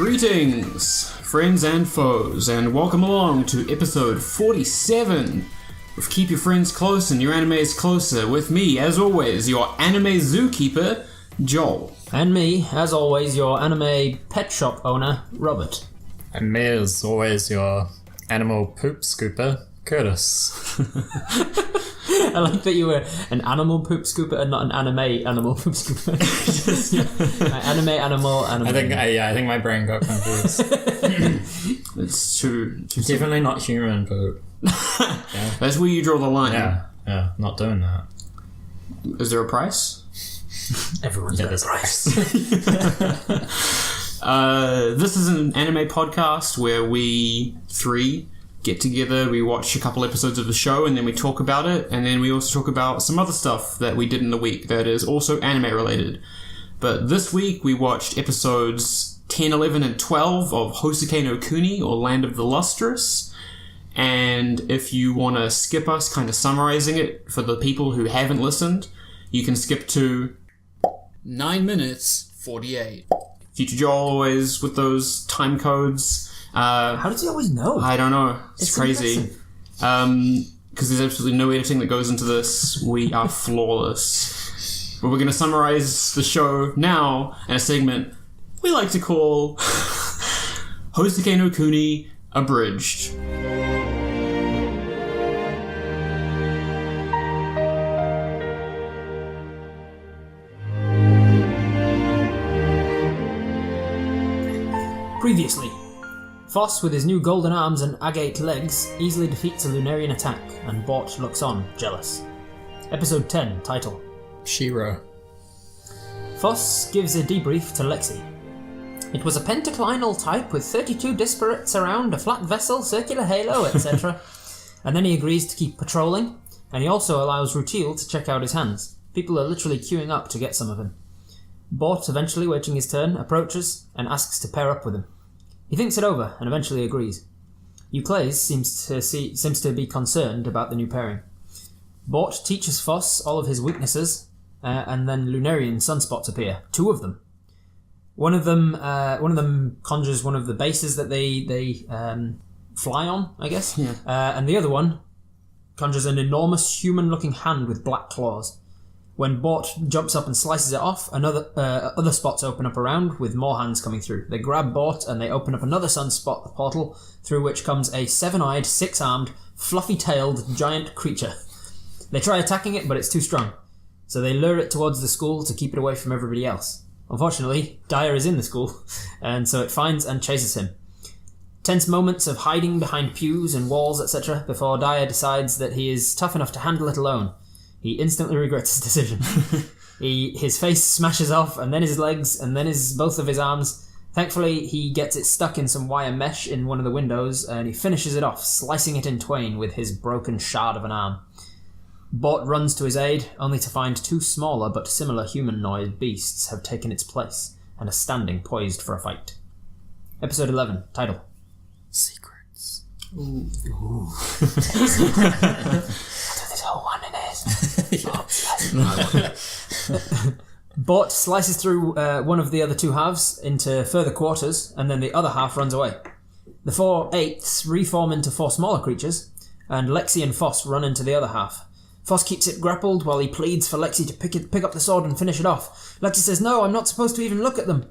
Greetings, friends and foes, and welcome along to episode 47 of Keep Your Friends Close and Your Animes Closer with me, as always, your anime zookeeper, Joel. And me, as always, your anime pet shop owner, Robert. And me, as always, your animal poop scooper, Curtis. I like that you were an animal poop scooper and not an anime animal poop scooper. Anime. I think my brain got confused. It's too Definitely not human poop. Yeah. That's where you draw the line. Yeah, not doing that. Is there a price? Everyone's got a price. This is an anime podcast where we three get together, we watch a couple episodes of the show, and then we talk about it, and then we also talk about some other stuff that we did in the week that is also anime related. But this week we watched episodes 10, 11, and 12 of Housekei no Kuni, or Land of the Lustrous. And if you want to skip us kind of summarizing it for the people who haven't listened, you can skip to 9 minutes 48. Future Joel always with those time codes. How does he always know? I don't know. It's crazy. Because there's absolutely no editing that goes into this. We are flawless. But we're going to summarize the show now in a segment we like to call Housekei no Kuni Abridged. Previously, Foss, with his new golden arms and agate legs, easily defeats a Lunarian attack, and Bort looks on, jealous. Episode 10, title: Shiro. Foss gives a debrief to Lexi. It was a pentaclinal type with 32 disparates around, a flat vessel, circular halo, etc. And then he agrees to keep patrolling, and he also allows Rutil to check out his hands. People are literally queuing up to get some of him. Bort, eventually waiting his turn, approaches and asks to pair up with him. He thinks it over and eventually agrees. Euclase seems to be concerned about the new pairing. Bort teaches Foss all of his weaknesses, and then Lunarian sunspots appear. 2 of them. One of them conjures one of the bases that they fly on, I guess. Yeah. And the other one conjures an enormous human-looking hand with black claws. When Bort jumps up and slices it off, other spots open up around, with more hands coming through. They grab Bort and they open up another sunspot portal, through which comes a 7-eyed, 6-armed, fluffy-tailed giant creature. They try attacking it, but it's too strong, so they lure it towards the school to keep it away from everybody else. Unfortunately, Dyer is in the school, and so it finds and chases him. Tense moments of hiding behind pews and walls, etc., before Dyer decides that he is tough enough to handle it alone. He instantly regrets his decision. His face smashes off, and then his legs, and then both of his arms. Thankfully, he gets it stuck in some wire mesh in one of the windows, and he finishes it off, slicing it in twain with his broken shard of an arm. Bort runs to his aid, only to find 2 smaller but similar humanoid beasts have taken its place, and are standing poised for a fight. Episode 11, title: Secrets. Ooh. This whole one in it. Bort slices through one of the other 2 halves into further quarters, and then the other half runs away. The 4 eighths reform into 4 smaller creatures, and Lexi and Foss run into the other half. Foss keeps it grappled while he pleads for Lexi to pick up the sword and finish it off. Lexi says, "No, I'm not supposed to even look at them."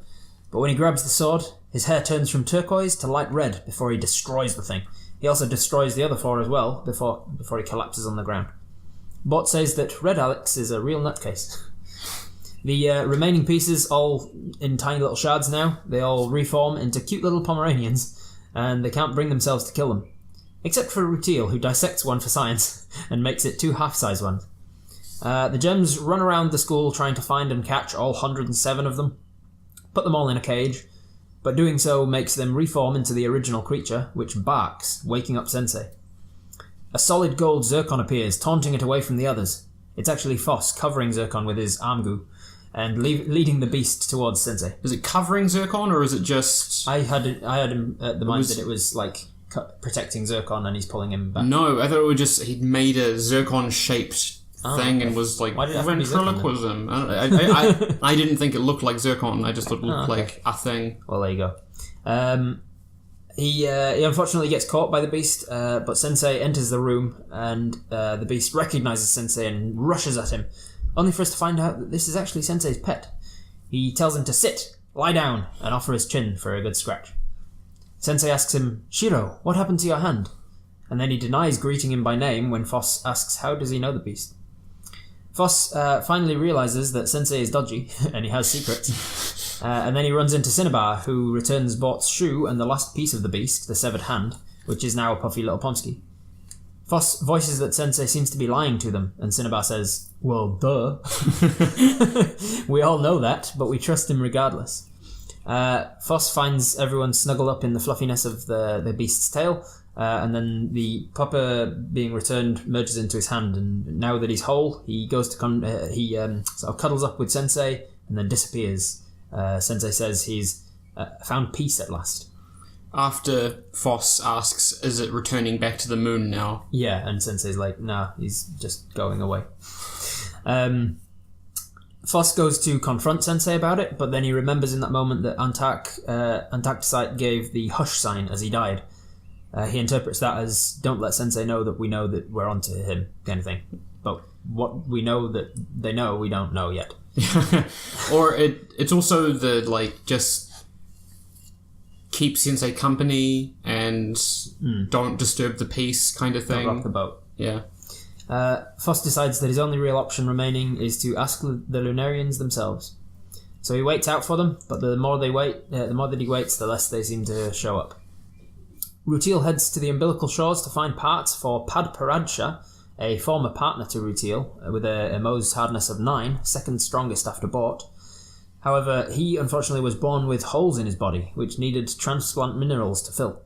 But when he grabs the sword, his hair turns from turquoise to light red before he destroys the thing. He also destroys the other 4 as well before he collapses on the ground. Bort says that Red Alex is a real nutcase. The remaining pieces, all in tiny little shards now, they all reform into cute little Pomeranians, and they can't bring themselves to kill them. Except for Rutil, who dissects one for science and makes it 2 half-size ones. The gems run around the school trying to find and catch all 107 of them, put them all in a cage, but doing so makes them reform into the original creature, which barks, waking up Sensei. A solid gold zircon appears, taunting it away from the others. It's actually Foss covering Zircon with his arm goo, and leading the beast towards Sensei. Is it covering Zircon, or is it just... I had him at the mind that it was like protecting Zircon and he's pulling him back. No, I thought it was just he'd made a Zircon-shaped thing and was like Why did it have to be ventriloquism. I didn't think it looked like zircon. I just thought it looked like a thing. Well, there you go. He unfortunately gets caught by the beast, but Sensei enters the room and the beast recognizes Sensei and rushes at him, only for us to find out that this is actually Sensei's pet. He tells him to sit, lie down, and offer his chin for a good scratch. Sensei asks him, "Shiro, what happened to your hand?" And then he denies greeting him by name when Foss asks how does he know the beast. Foss finally realizes that Sensei is dodgy and he has secrets. And then he runs into Cinnabar, who returns Bort's shoe and the last piece of the beast, the severed hand, which is now a puffy little Pomsky. Foss voices that Sensei seems to be lying to them, and Cinnabar says, "Well, duh." We all know that, but we trust him regardless. Foss finds everyone snuggled up in the fluffiness of the beast's tail, and then the pupper being returned merges into his hand, and now that he's whole, he goes to he sort of cuddles up with Sensei and then disappears. Sensei says he's found peace at last. After Foss asks, is it returning back to the moon now? Yeah, and Sensei's like, nah, he's just going away. Foss goes to confront Sensei about it, but then he remembers in that moment that Antaktysite gave the hush sign as he died. He interprets that as, don't let Sensei know that we know that we're onto him, kind of thing. But what we know that they know, we don't know yet. Or it's also the, like, just keep Sensei company and don't disturb the peace kind of thing. Don't rock the boat. Yeah. Foss decides that his only real option remaining is to ask the Lunarians themselves. So he waits out for them, but the more that he waits, the less they seem to show up. Rutiel heads to the umbilical shores to find parts for Padparadsha, a former partner to Rutiel, with a Mohs hardness of 9, second strongest after Bort. However, he unfortunately was born with holes in his body, which needed transplant minerals to fill.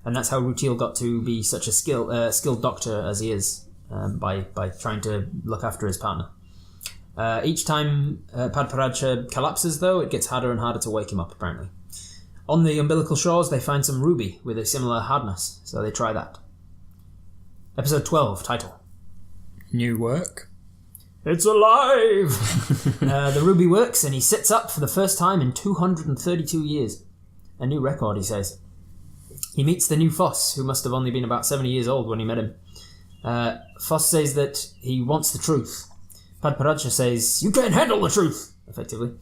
And that's how Rutiel got to be such a skilled doctor as he is, by trying to look after his partner. Each time Padparadsha collapses, though, it gets harder and harder to wake him up, apparently. On the umbilical shores, they find some ruby with a similar hardness, so they try that. Episode 12, title. New work? It's alive! The ruby works, and he sits up for the first time in 232 years. A new record, he says. He meets the new Foss, who must have only been about 70 years old when he met him. Foss says that he wants the truth. Padparadsha says, "You can't handle the truth!" effectively.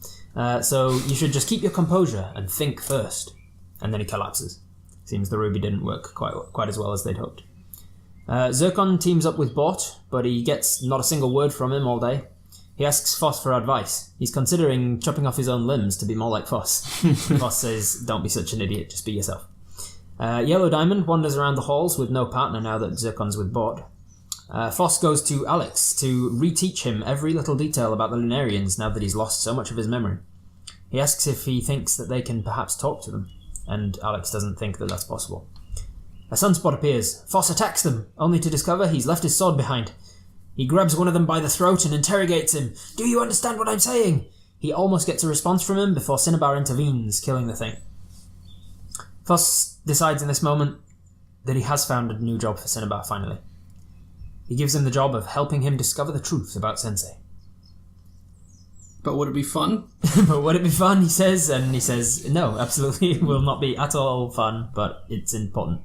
So you should just keep your composure and think first. And then he collapses. Seems the ruby didn't work quite as well as they'd hoped. Zircon teams up with Bort, but he gets not a single word from him all day. He asks Foss for advice. He's considering chopping off his own limbs to be more like Foss. Foss says, "Don't be such an idiot, just be yourself." Yellow Diamond wanders around the halls with no partner now that Zircon's with Bort. Foss goes to Alex to reteach him every little detail about the Lunarians now that he's lost so much of his memory. He asks if he thinks that they can perhaps talk to them, and Alex doesn't think that that's possible. A sunspot appears. Foss attacks them, only to discover he's left his sword behind. He grabs one of them by the throat and interrogates him. "Do you understand what I'm saying?" He almost gets a response from him before Cinnabar intervenes, killing the thing. Foss decides in this moment that he has found a new job for Cinnabar, finally. He gives him the job of helping him discover the truth about Sensei. But would it be fun? But would it be fun, he says, and he says, no, absolutely, it will not be at all fun, but it's important.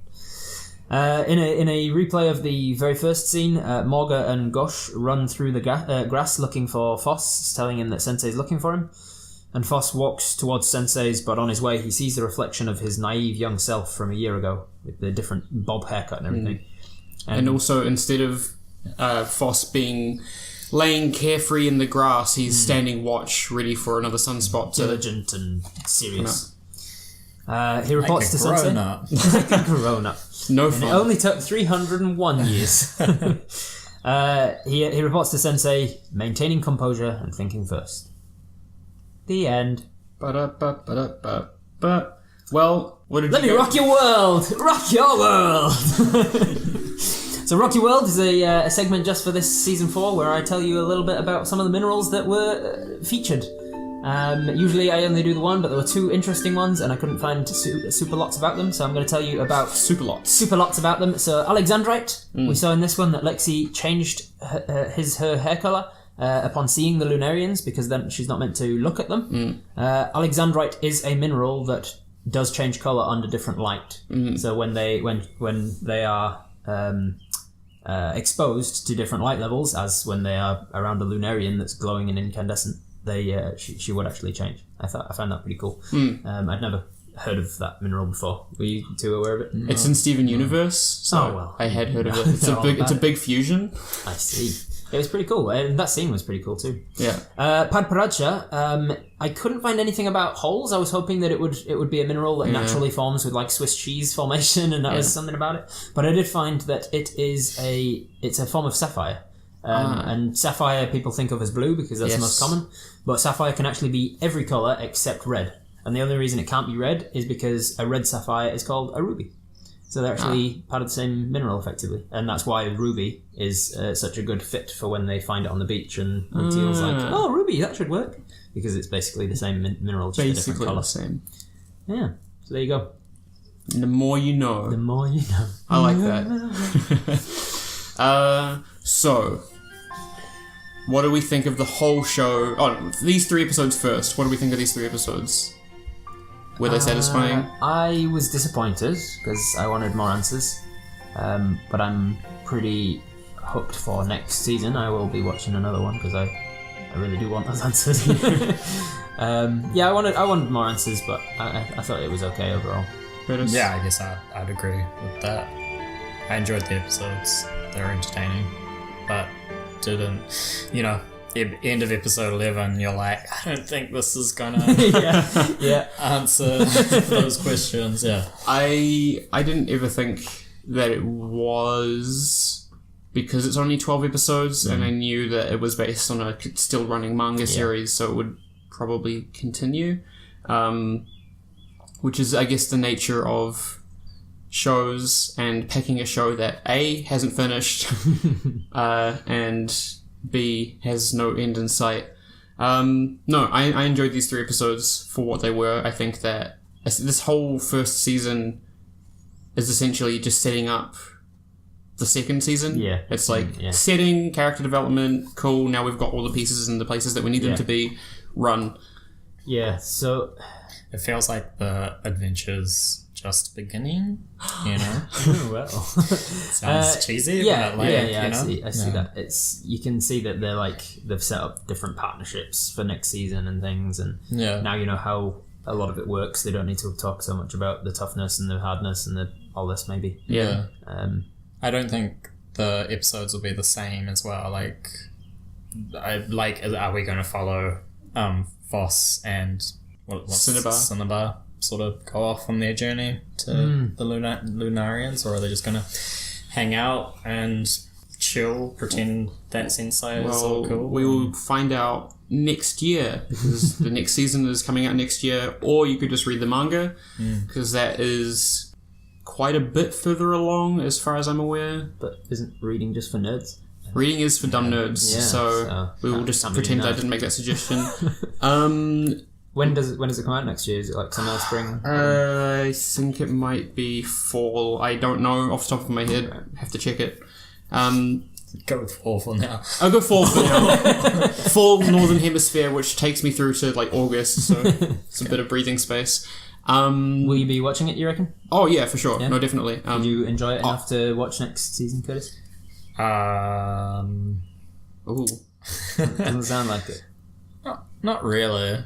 In a replay of the very first scene, Morga and Gosh run through the grass looking for Foss, telling him that Sensei's looking for him. And Foss walks towards Sensei's, but on his way he sees the reflection of his naive young self from a year ago, with the different bob haircut and everything. And also, instead of Foss being laying carefree in the grass, he's standing watch, ready for another sunspot. Diligent and serious. He reports to Sensei. Like a grown-up. No fun. And it only took 301 years. He reports to Sensei, maintaining composure and thinking first. The end. Well, what did Let me rock your world! Rock your world! So Rock Your World is a segment just for this season 4 where I tell you a little bit about some of the minerals that were featured. Usually I only do the one, but there were 2 interesting ones, and I couldn't find super lots about them, so I'm going to tell you about Super lots about them. So Alexandrite, we saw in this one that Lexi changed her hair colour upon seeing the Lunarians, because then she's not meant to look at them. Alexandrite is a mineral that does change colour under different light. So when they are exposed to different light levels, as when they are around a Lunarian that's glowing and incandescent, she would actually change. I found that pretty cool. I'd never heard of that mineral before. Were you 2 aware of it? It's in Steven Universe, so I had heard of it. It's a big fusion. I see. It was pretty cool, and that scene was pretty cool too. Yeah. Padparadscha, I couldn't find anything about holes. I was hoping that it would be a mineral that naturally forms with like Swiss cheese formation, and that was something about it. But I did find that it's a form of sapphire. And sapphire people think of as blue because that's the most common, but sapphire can actually be every colour except red. And the only reason it can't be red is because a red sapphire is called a ruby. So they're actually part of the same mineral, effectively. And that's why ruby is such a good fit for when they find it on the beach and Teal's like, oh, ruby, that should work. Because it's basically the same mineral, just basically a different colour. The same. Yeah, so there you go. The more you know. The more you know. I like that. So, what do we think of the whole show? Oh, these 3 episodes first. What do we think of these 3 episodes? Were they satisfying? I was disappointed because I wanted more answers, but I'm pretty hooked for next season. I will be watching another one because I really do want those answers. I wanted more answers, but I thought it was okay overall. Yeah, I guess I'd agree with that. I enjoyed the episodes; they were entertaining, but didn't, end of episode 11, you're like, I don't think this is gonna answer those questions. Yeah, I didn't ever think that it was, because it's only 12 episodes, and I knew that it was based on a still running manga series, so it would probably continue, which is, I guess, the nature of shows, and picking a show that A, hasn't finished, and B, has no end in sight. No, I enjoyed these 3 episodes for what they were. I think that this whole first season is essentially just setting up the second season. Yeah. It's like setting, character development, cool, now we've got all the pieces in the places that we need them to be, run. Yeah, so it feels like the adventure's just beginning, Oh, well. Sounds cheesy, but I see that. You can see that they've set up different partnerships for next season and things, and now you know how a lot of it works. They don't need to talk so much about the toughness and the hardness and all this, maybe. Yeah. I don't think the episodes will be the same as well. Are we going to follow Voss and Cinnabar sort of go off on their journey to the Lunarians, or are they just going to hang out and chill, pretend that Sensei is all cool? We will find out next year, because the next season is coming out next year, or you could just read the manga, because that is quite a bit further along as far as I'm aware. But isn't reading just for nerds? Reading is for dumb nerds, so we will just pretend I didn't make that suggestion. When does it come out next year? Is it like summer, spring? I think it might be fall. I don't know off the top of my head. I have to check it. Go with fall for now. I'll go fall for now. Fall Northern Hemisphere, which takes me through to August, so it's a bit of breathing space. Will you be watching it, you reckon? Oh yeah, for sure. Yeah. No, definitely. Did you enjoy it enough to watch next season, Curtis? Ooh. Doesn't sound like it. Not really.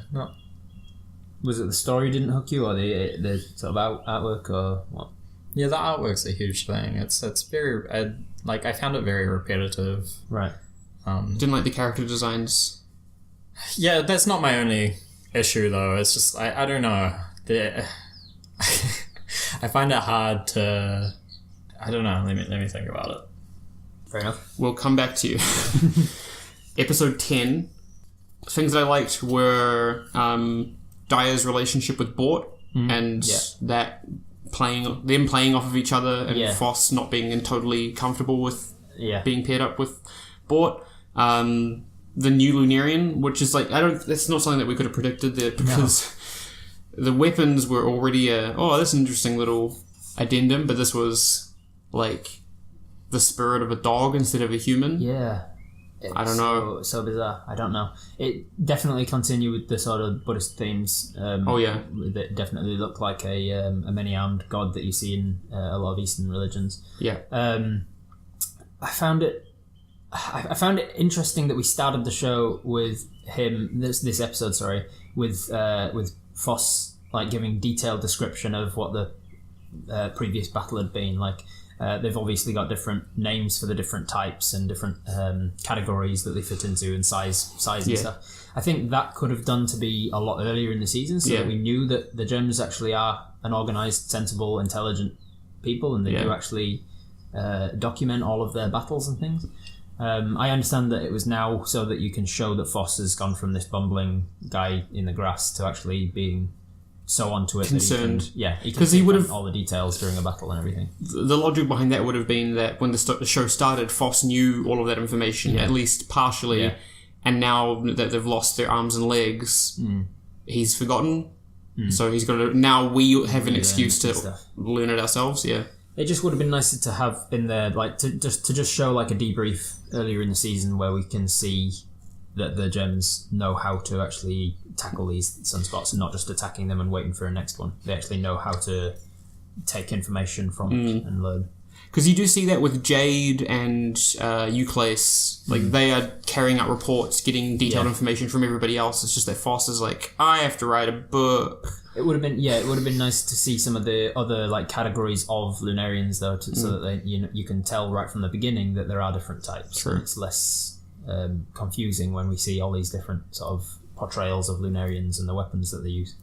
Was it the story didn't hook you, or the sort of artwork, or what? Yeah, the artwork's a huge thing. It's very I found it very repetitive. Right. Didn't like the character designs. Yeah, that's not my only issue though. It's just I don't know. I find it hard to. I don't know. Let me think about it. Fair enough. We'll come back to you. Episode 10. Things that I liked were Daya's relationship with Bort, and that them playing off of each other, and Voss not being totally comfortable with being paired up with Bort. the new Lunarian, which is like that's not something that we could have predicted there because the weapons were already that's an interesting little addendum, but this was like the spirit of a dog instead of a human. Yeah. I don't know. So bizarre. I don't know. It definitely continued with the sort of Buddhist themes. That definitely looked like a many-armed god that you see in a lot of Eastern religions. Yeah. I found it interesting that we started the show with him. This episode, sorry, with Foss like giving detailed description of what the previous battle had been like. They've obviously got different names for the different types and different categories that they fit into and size and stuff. I think that could have done to be a lot earlier in the season so that we knew that the Gems actually are an organised, sensible, intelligent people and they do actually document all of their battles and things. I understand that it was now so that you can show that Foss has gone from this bumbling guy in the grass to actually being so onto it concerned. That because he would have all the details during a battle and everything. The logic behind that would have been that when the show started, Foss knew all of that information, at least partially, and now that they've lost their arms and legs, he's forgotten. So he's got to. Now we have an excuse to learn it ourselves. Yeah. It just would have been nicer to have been there, like to just show like a debrief earlier in the season where we can see that the Gems know how to actually tackle these sunspots and not just attacking them and waiting for a next one. They actually know how to take information from it and learn. Because you do see that with Jade and Euclase, like they are carrying out reports, getting detailed information from everybody else. It's just that Foss is like, I have to write a book. It would have been nice to see some of the other like categories of Lunarians though, so that you can tell right from the beginning that there are different types. True. And it's less confusing when we see all these different sort of portrayals of Lunarians and the weapons that they use.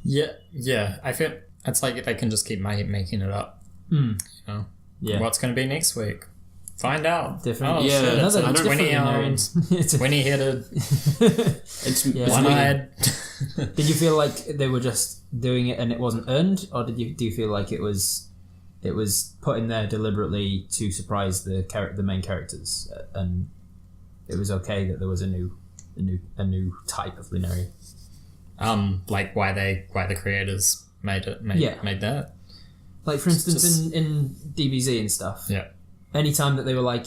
Yeah. I feel it's like they can just keep making it up. You know? Yeah. What's going to be next week? Find out. Different. Oh, yeah. It's 20-headed. It's one-eyed. Did you feel like they were just doing it and it wasn't earned, or do you feel like it was put in there deliberately to surprise the main characters, and it was okay that there was a new type of Lunarian? Like why the creators made that. Like for instance, in DBZ and stuff. Yeah. Anytime that they were like,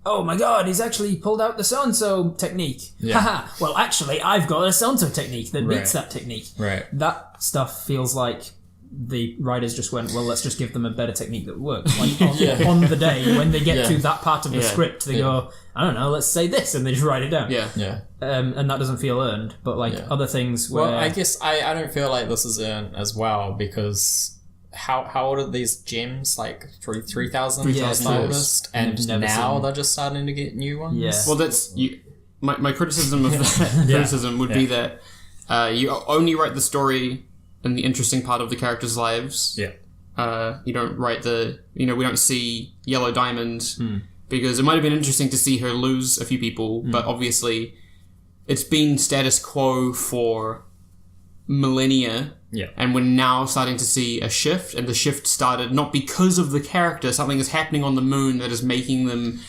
oh my god, he's actually pulled out the so-and-so technique. Yeah. Haha, well actually I've got a so-and-so technique that beats that technique. Right. That stuff feels like the writers just went, well, let's just give them a better technique that works. Like on the day when they get to that part of the script, they go, I don't know, let's say this, and they just write it down. Yeah. And that doesn't feel earned, but like other things where... Well, I guess I don't feel like this is earned as well, because how old are these gems? Like 3,000? Yeah, oldest, and now they're just starting to get new ones? Yeah. Well, that's... My criticism of that criticism would be that you only write the story and the interesting part of the characters' lives. Yeah. You don't write we don't see Yellow Diamond because it might have been interesting to see her lose a few people, but obviously it's been status quo for millennia. Yeah. And we're now starting to see a shift, and the shift started not because of the character. Something is happening on the moon that is making them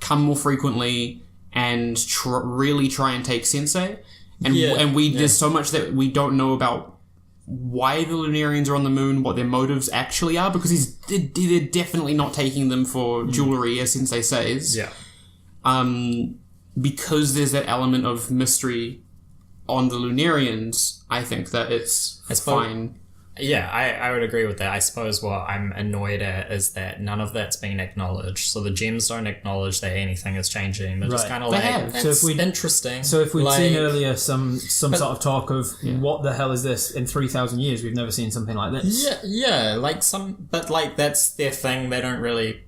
come more frequently and really try and take Sensei. And there's so much that we don't know about why the Lunarians are on the moon, what their motives actually are, because they're definitely not taking them for jewelry, as Sensei says. Yeah. Because there's that element of mystery on the Lunarians, I think that it's fine. Yeah, I would agree with that. I suppose what I'm annoyed at is that none of that's been acknowledged. So the gems don't acknowledge that anything is changing. They're just kind of like, it's interesting. So if we'd seen earlier some sort of talk of what the hell is this in 3,000 years, we've never seen something like this. Yeah, but that's their thing. They don't really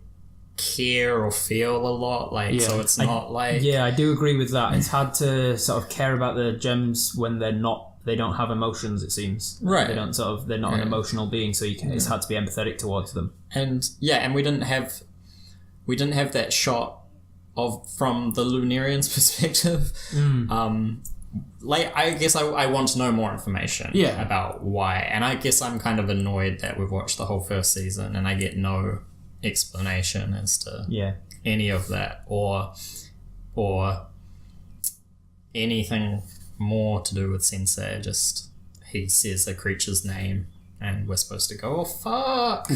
care or feel a lot, so it's not like... Yeah, I do agree with that. It's hard to sort of care about the gems when they don't have emotions, it seems. Right. They're not an emotional being, so it's hard to be empathetic towards them. And we didn't have that shot from the Lunarian's perspective. I guess I want to know more information about why, and I guess I'm kind of annoyed that we've watched the whole first season and I get no explanation as to any of that, or anything more to do with Sensei. Just he says the creature's name, and we're supposed to go, oh fuck.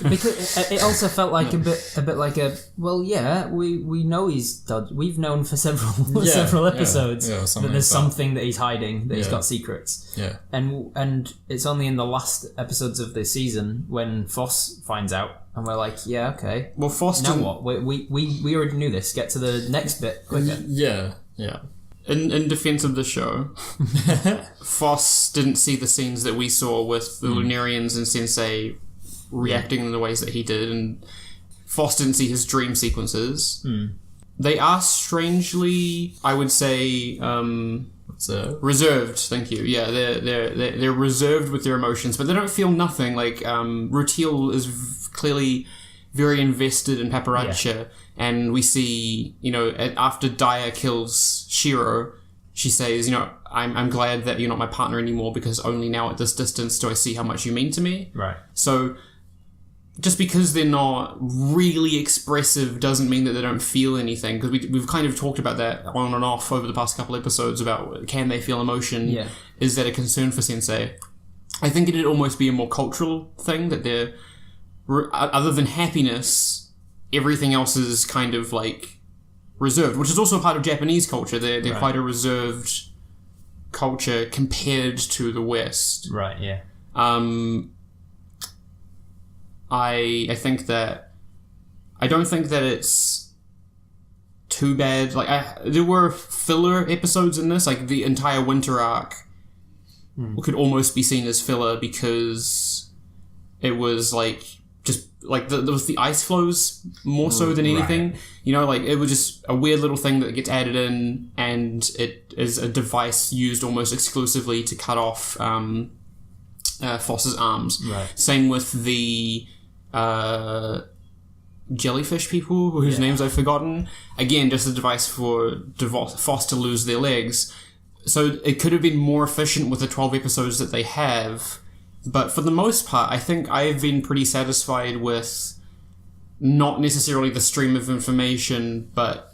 Because it also felt like a bit like a, well, yeah, we know he's dodgy. We've known for several episodes that there's something that he's hiding, that he's got secrets. Yeah. And it's only in the last episodes of the season when Foss finds out, and we're like, yeah, okay. Well, Foss now what? We already knew this. Get to the next bit quicker. Yeah. In defense of the show, Foss didn't see the scenes that we saw with the Lunarians and Sensei reacting in the ways that he did, and Foss didn't see his dream sequences. They are strangely, I would say, reserved. Thank you. Yeah, they're reserved with their emotions, but they don't feel nothing. Like Rutiel is clearly very invested in Paparacha, and we see, after Daya kills Shiro, she says, I'm glad that you're not my partner anymore, because only now at this distance do I see how much you mean to me. Right. So just because they're not really expressive doesn't mean that they don't feel anything, because we've kind of talked about that on and off over the past couple episodes about can they feel emotion? Yeah. Is that a concern for Sensei? I think it'd almost be a more cultural thing, that they're, other than happiness, everything else is kind of like reserved, which is also part of Japanese culture. They're right. quite a reserved culture compared to the West. Right, yeah. I think that I don't think that it's too bad. Like there were filler episodes in this, like the entire winter arc could almost be seen as filler, because it was like just like there was the ice flows more so than anything. Right. Like it was just a weird little thing that gets added in, and it is a device used almost exclusively to cut off Foss's arms. Right. Same with the jellyfish people whose names I've forgotten. Again, just a device for Foss to lose their legs. So it could have been more efficient with the 12 episodes that they have. But for the most part, I think I've been pretty satisfied with not necessarily the stream of information, but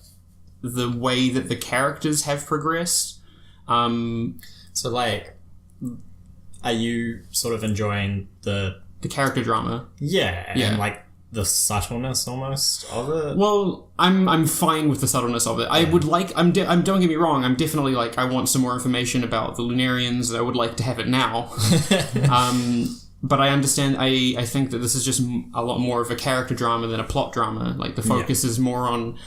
the way that the characters have progressed. So, like, are you sort of enjoying the character drama? Yeah, and like the subtleness almost of it. Well, I'm fine with the subtleness of it. I would like. Don't get me wrong. I'm definitely like, I want some more information about the Lunarians. I would like to have it now. But I understand. I think that this is just a lot more of a character drama than a plot drama. Like the focus is more on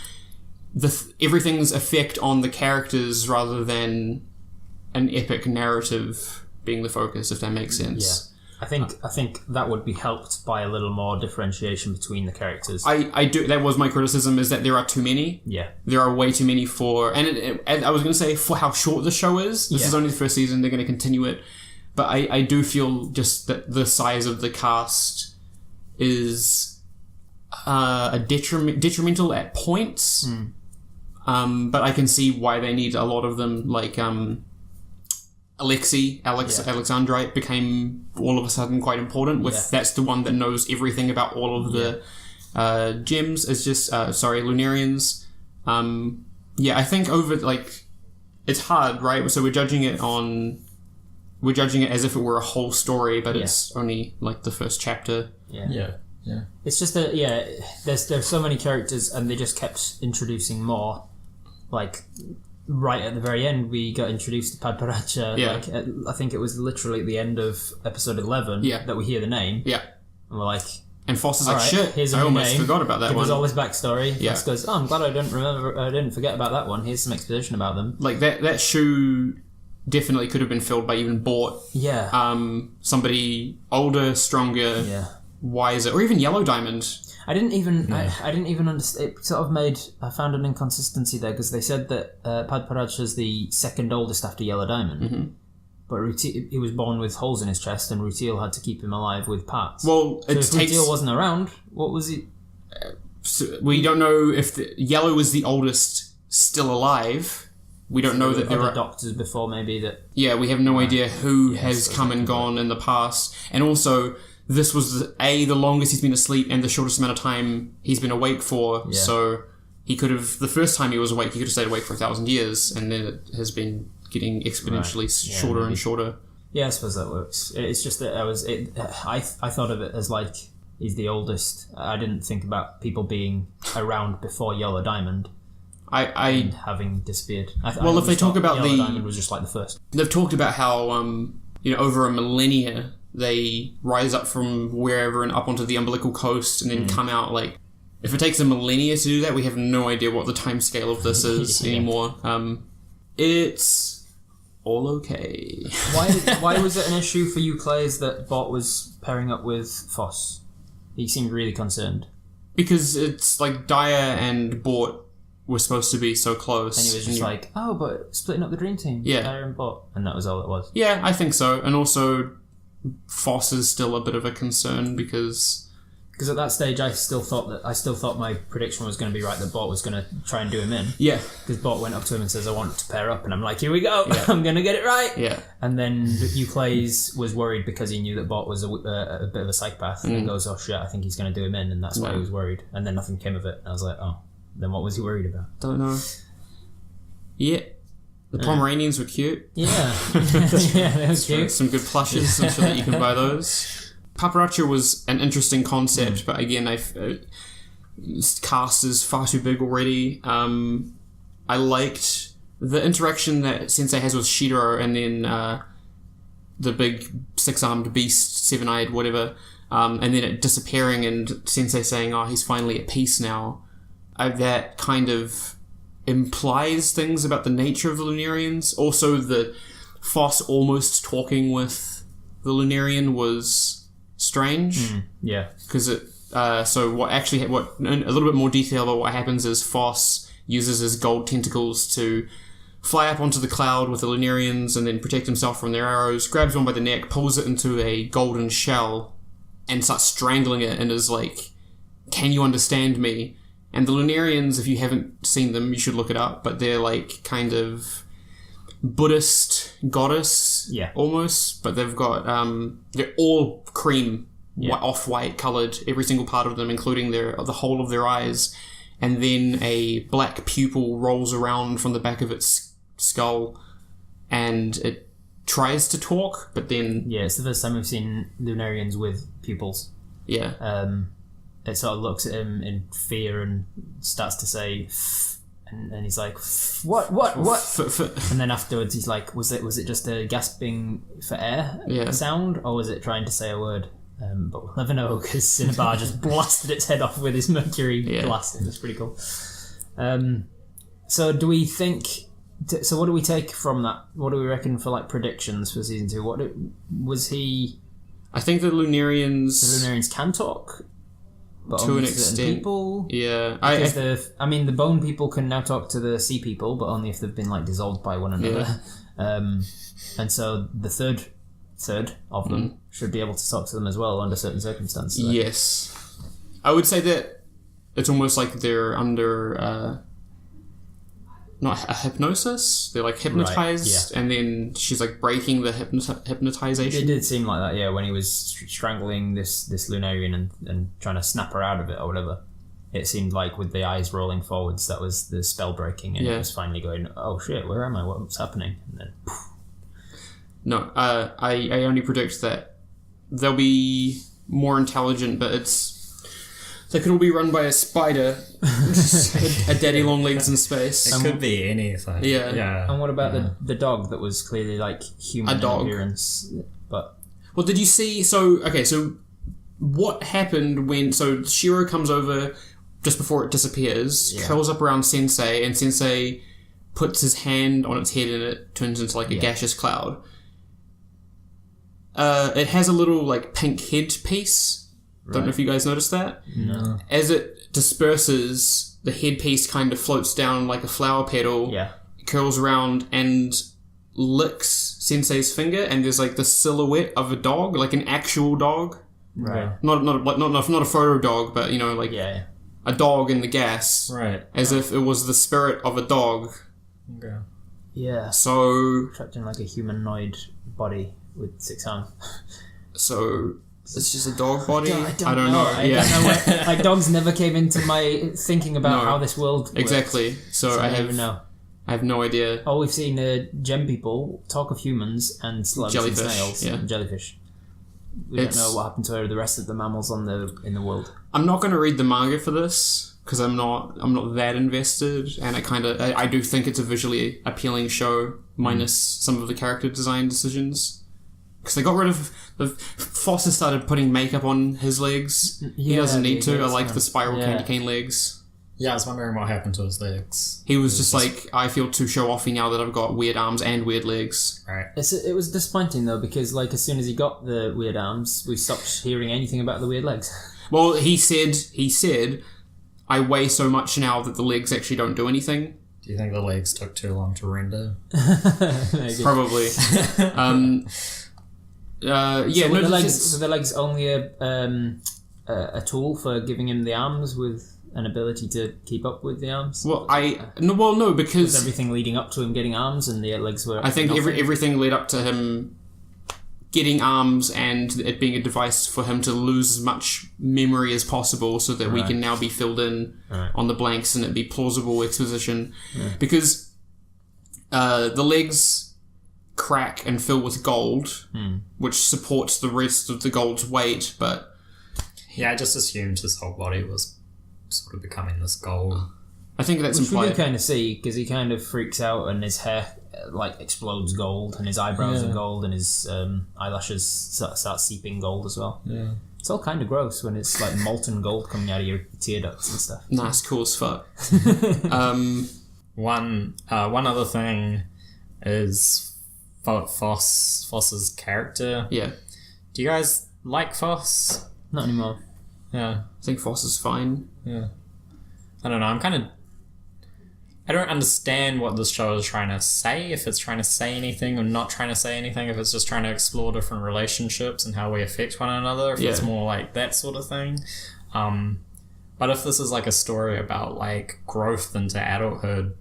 everything's effect on the characters rather than an epic narrative being the focus. If that makes sense. Yeah. I think that would be helped by a little more differentiation between the characters. I do. That was my criticism, is that there are too many. Yeah. There are way too many for... And I was going to say, for how short the show is. This is only the first season. They're going to continue it. But I do feel just that the size of the cast is detrimental at points. But I can see why they need a lot of them, like... Alexandrite became all of a sudden quite important. That's the one that knows everything about all of the gems. It's just Lunarians. I think it's hard, right? So we're judging it as if it were a whole story, but it's only like the first chapter. Yeah. It's just that there's so many characters, and they just kept introducing more. Like right at the very end, we got introduced to Padparacha. I think it was literally at the end of episode 11 that we hear the name. Yeah. And we're like... And Foss is like, right, shit, here's I almost name. Forgot about that Give one. us all this backstory. Yeah. Foss goes, I'm glad I didn't forget about that one. Here's some exposition about them. Like, that shoe definitely could have been filled by even Bort. Yeah. Somebody older, stronger, wiser, or even Yellow Diamond. I didn't even understand. It sort of I found an inconsistency there, because they said that Padparacha is the second oldest after Yellow Diamond, but he was born with holes in his chest, and Rutiel had to keep him alive with parts. Well, so if Rutiel wasn't around, what was he? So we don't know if Yellow was the oldest still alive. We don't know that there were are doctors before, maybe that. Yeah, we have no idea who has come and gone in the past, and also. This was the longest he's been asleep and the shortest amount of time he's been awake for. Yeah. So he could have, the first time he was awake, he could have stayed awake for 1,000 years, and then it has been getting exponentially shorter and shorter. Yeah, I suppose that works. It's just that I thought of it as like, he's the oldest. I didn't think about people being around before Yellow Diamond. And having disappeared. If they talk about Yellow Diamond was just like the first. They've talked about how over a millennia they rise up from wherever and up onto the umbilical coast and then come out. Like, if it takes a millennia to do that, we have no idea what the time scale of this is anymore. It's all okay. Why was it an issue for you, Clays, that Bot was pairing up with Foss? He seemed really concerned. Because it's like Daya and Bort were supposed to be so close. And he was just like, oh, but splitting up the dream team. Yeah. Daya and Bot. And that was all it was. Yeah, I think so. And also, Foss is still a bit of a concern because at that stage I still thought my prediction was going to be right, that Bot was going to try and do him in. Yeah. Because Bot went up to him and says, I want to pair up, and I'm like, here we go, I'm going to get it right. Yeah. And then Euclays was worried because he knew that Bot was a bit of a psychopath, and he goes, oh shit, I think he's going to do him in, and that's why he was worried. And then nothing came of it, and I was like, oh, then what was he worried about? Don't know. Yeah. The Pomeranians were cute. Yeah. Yeah, that was cute. Some good plushes, I'm sure that you can buy those. Paparazzo was an interesting concept, but again, cast is far too big already. I liked the interaction that Sensei has with Shiro, and then the big six-armed beast, seven-eyed, whatever, and then it disappearing and Sensei saying, oh, he's finally at peace now. That kind of implies things about the nature of the Lunarians. Also, the Foss almost talking with the Lunarian was strange. Yeah. Because it... so what a little bit more detail about what happens is Foss uses his gold tentacles to fly up onto the cloud with the Lunarians and then protect himself from their arrows, grabs one by the neck, pulls it into a golden shell and starts strangling it and is like, can you understand me? And the Lunarians, if you haven't seen them, you should look it up, but they're like kind of Buddhist goddess, almost, but they've got, they're all cream, off-white coloured, every single part of them, including the whole of their eyes, and then a black pupil rolls around from the back of its skull, and it tries to talk, but then... Yeah, it's the first time we've seen Lunarians with pupils. Yeah. It sort of looks at him in fear and starts to say, and he's like, what? And then afterwards he's like, was it just a gasping for air sound, or was it trying to say a word? But we'll never know, because Cinnabar just blasted its head off with his mercury blast. It was pretty cool. So do we think... So what do we take from that? What do we reckon for like predictions for season 2? Was he... I think the Lunarians... The Lunarians can talk... But to an extent, people, yeah. The bone people can now talk to the sea people, but only if they've been like dissolved by one another. Yeah. And so the third of them should be able to talk to them as well under certain circumstances. Yes, I would say that it's almost like they're under not a hypnosis. They're like hypnotized, and then she's like breaking the hypnotization. It did seem like that, when he was strangling this Lunarian and trying to snap her out of it or whatever. It seemed like with the eyes rolling forwards, that was the spell breaking, and it was finally going, oh shit, where am I? What's happening? And then, poof. No, I only predict that they'll be more intelligent, but they could all be run by a spider, a daddy long legs in space. It could be anything. Yeah. And what about the dog that was clearly like human in appearance? But well, did you see? So what happened when? So Shiro comes over just before it disappears, curls up around Sensei, and Sensei puts his hand on its head, and it turns into like a gaseous cloud. It has a little like pink headpiece. Don't know if you guys noticed that. No. As it disperses, the headpiece kind of floats down like a flower petal. Yeah. Curls around and licks Sensei's finger, and there's like the silhouette of a dog, like an actual dog. Right. Not a photo dog, but a dog in the gas. Right. As if it was the spirit of a dog. Okay. Yeah. So trapped in like a humanoid body with 6 arms. So It's just a dog body. I don't know. I don't know where, like dogs never came into my thinking about how this world works. Exactly. So I don't even know. I have no idea. All we've seen are gem people talk of humans and slugs Jellyfish, and snails and jellyfish. We don't know what happened to the rest of the mammals in the world. I'm not going to read the manga for this because I'm not that invested, and I do think it's a visually appealing show minus some of the character design decisions. Because they got rid of Foss has started putting makeup on his legs. He doesn't need to. I like the spiral candy cane legs. Yeah, I was wondering what happened to his legs. He was just like, I feel too show-offy now that I've got weird arms and weird legs. Right. It was disappointing though, because like as soon as he got the weird arms, we stopped hearing anything about the weird legs. Well, he said, I weigh so much now that the legs actually don't do anything. Do you think the legs took too long to render? Probably. Were the legs only a tool for giving him the arms with an ability to keep up with the arms? Well, no, because was everything leading up to him getting arms and the legs were. I think everything led up to him getting arms and it being a device for him to lose as much memory as possible, so that we can now be filled in on the blanks and it be plausible exposition. Because the legs crack and fill with gold, which supports the rest of the gold's weight, but yeah, I just assumed his whole body was sort of becoming this gold. I think that's which implied. we do kind of see, because he kind of freaks out and his hair like explodes gold and his eyebrows are gold and his eyelashes start seeping gold as well. Yeah, it's all kind of gross when it's like molten gold coming out of your tear ducts and stuff. Nice, cool as fuck. One other thing is Foss's character. Yeah. Do you guys like Foss? Not anymore. Yeah. I think Foss is fine. Yeah. I don't know, I don't understand what this show is trying to say, if it's trying to say anything or not trying to say anything, if it's just trying to explore different relationships and how we affect one another, if it's more like that sort of thing. But if this is like a story about like growth into adulthood,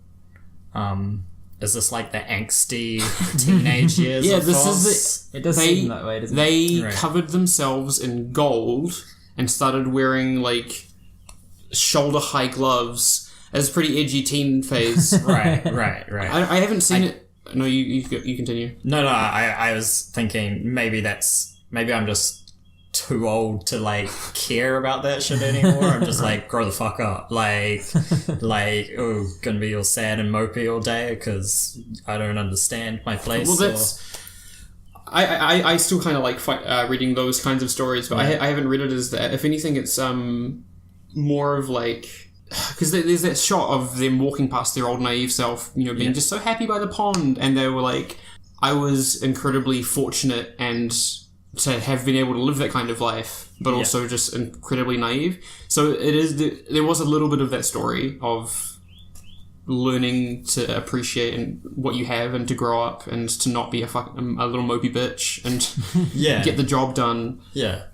is this like the angsty teenage years of Foss? It does seem that way, doesn't it? They covered themselves in gold and started wearing like shoulder-high gloves as a pretty edgy teen phase. Right. I haven't seen it. No, you continue. No, I was thinking maybe I'm just too old to like care about that shit anymore. I'm just like, grow the fuck up. Like, gonna be all sad and mopey all day because I don't understand my place. Well, that's... I still kind of like reading those kinds of stories, but I haven't read it as that. If anything, it's more of like... Because there's that shot of them walking past their old naive self, being just so happy by the pond, and they were like, I was incredibly fortunate and to have been able to live that kind of life, but also just incredibly naive. So there was a little bit of that story of learning to appreciate what you have and to grow up and to not be a little mopey bitch and get the job done. Yeah.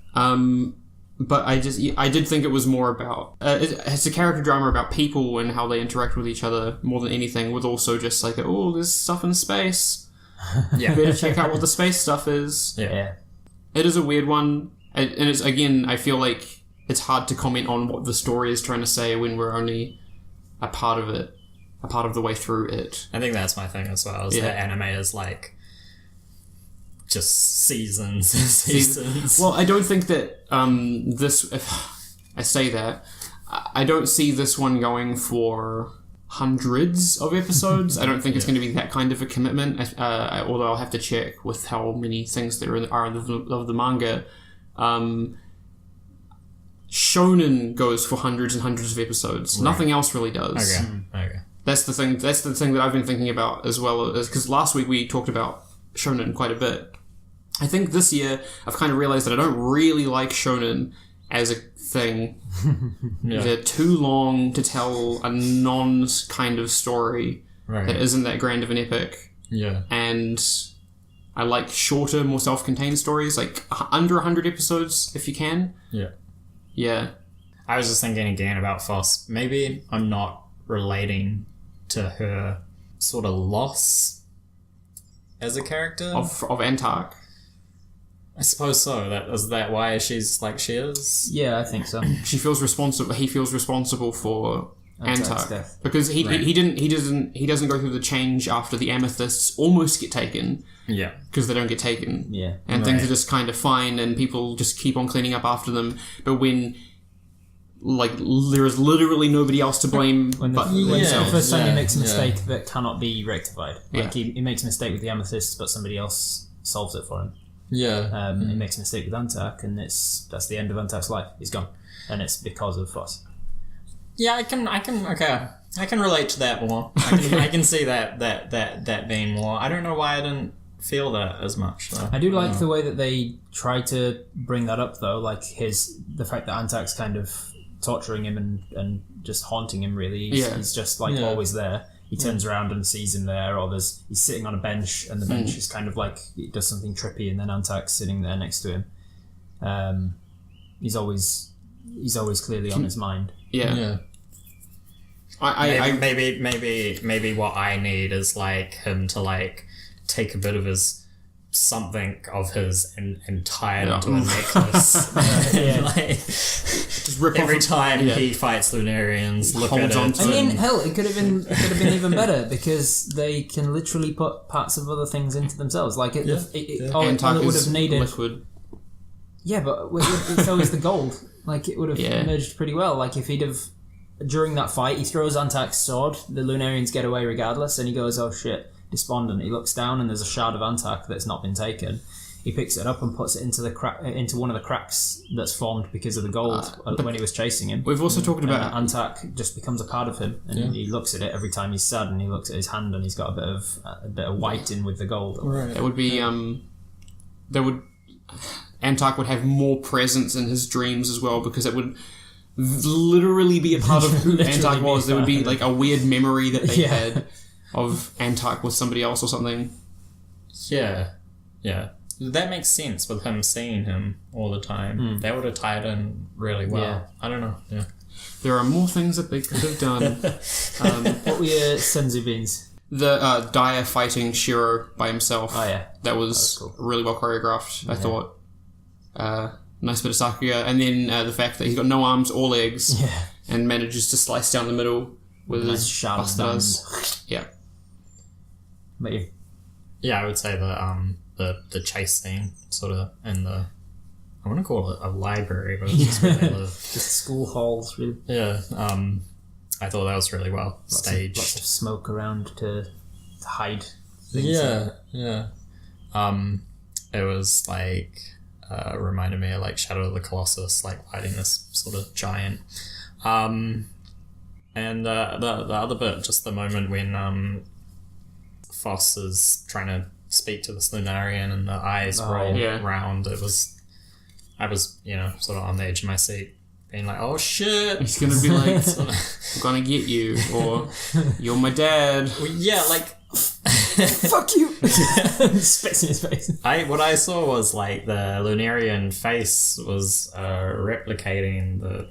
But I did think it was more about... it's a character drama about people and how they interact with each other more than anything, with also just like, there's stuff in space. Yeah. Better check out what the space stuff is. Yeah. It is a weird one. And it's, again, I feel like it's hard to comment on what the story is trying to say when we're only a part of it, a part of the way through it. I think that's my thing as well, is that anime is like... just seasons. Well, I don't think that if I say that, I don't see this one going for hundreds of episodes. I don't think it's going to be that kind of a commitment, although I'll have to check with how many things there are of the manga. Shonen goes for hundreds and hundreds of episodes. Right. Nothing else really does. Okay. That's the thing that I've been thinking about as well, because last week we talked about shonen quite a bit. I think this year I've kind of realized that I don't really like shonen as a thing. They're too long to tell a kind of story that isn't that grand of an epic. Yeah. And I like shorter, more self-contained stories, like under 100 episodes if you can. Yeah. Yeah. I was just thinking again about Foss. Maybe I'm not relating to her sort of loss as a character of Antark. I suppose so. Is that why she's like she is? Yeah, I think so. She feels responsible. He feels responsible for Antak's Antak death. because he doesn't go through the change after the amethysts almost get taken. Yeah, because they don't get taken. Yeah, and things are just kind of fine, and people just keep on cleaning up after them. But when there is literally nobody else to blame but himself. The first time he makes a mistake that cannot be rectified. Like he makes a mistake with the amethyst, but somebody else solves it for him. Yeah. He makes a mistake with Antak, and that's the end of Antak's life. He's gone, and it's because of Foss. Yeah, I can relate to that more. I can see that being more. I don't know why I didn't feel that as much though. I do like the way that they try to bring that up though, like the fact that Antak's kind of torturing him and just haunting him really. He's just like always there. He turns around and sees him there, or he's sitting on a bench, and the bench is kind of like it does something trippy, and then Antak's sitting there next to him. He's always clearly on his mind. Yeah. Maybe what I need is like him to like take a bit of his something of his and tie it into a necklace. Just rip every off time he fights Lunarians, look holds at on it. to I mean, hell, it could have been even better because they can literally put parts of other things into themselves. Like all it would have needed. Liquid. Yeah, but it's always the gold. Like it would have merged pretty well. Like if he'd have during that fight, he throws Antak's sword. The Lunarians get away regardless, and he goes, "Oh shit." Despondent. He looks down and there's a shard of Antak that's not been taken. He picks it up and puts it into one of the cracks that's formed because of the gold when he was chasing him. We've also talked about Antak just becomes a part of him, and he looks at it every time he's sad, and he looks at his hand and he's got a bit of white in with the gold. Right. It would be Antak would have more presence in his dreams as well because it would literally be a part of who Antak was. There would be like a weird memory that they had of Antak with somebody else or something. Yeah. That makes sense with him seeing him all the time. That would have tied in really well. Yeah. I don't know. Yeah. There are more things that they could have done. What were your senzu beans? The Daya fighting Shiro by himself. Oh yeah. That was cool. really well choreographed, I thought. Nice bit of Sakuya. And then the fact that he's got no arms or legs and manages to slice down the middle with his bastards. Yeah. But you? Yeah, I would say the chase scene, sort of, in the, I want to call it a library, but it's just where they live. Just school halls, really. Yeah, I thought that was really well staged. Lots of smoke around to hide things. Yeah. It was like, reminded me of like Shadow of the Colossus, like fighting this sort of giant. And the other bit, just the moment when Foss is trying to speak to this Lunarian and the eyes roll round. I was, sort of on the edge of my seat, being like, "Oh shit!" He's gonna be like, "I'm gonna get you," or "You're my dad." Well, yeah, like, fuck you. Spits in his face. What I saw was like the Lunarian face was replicating the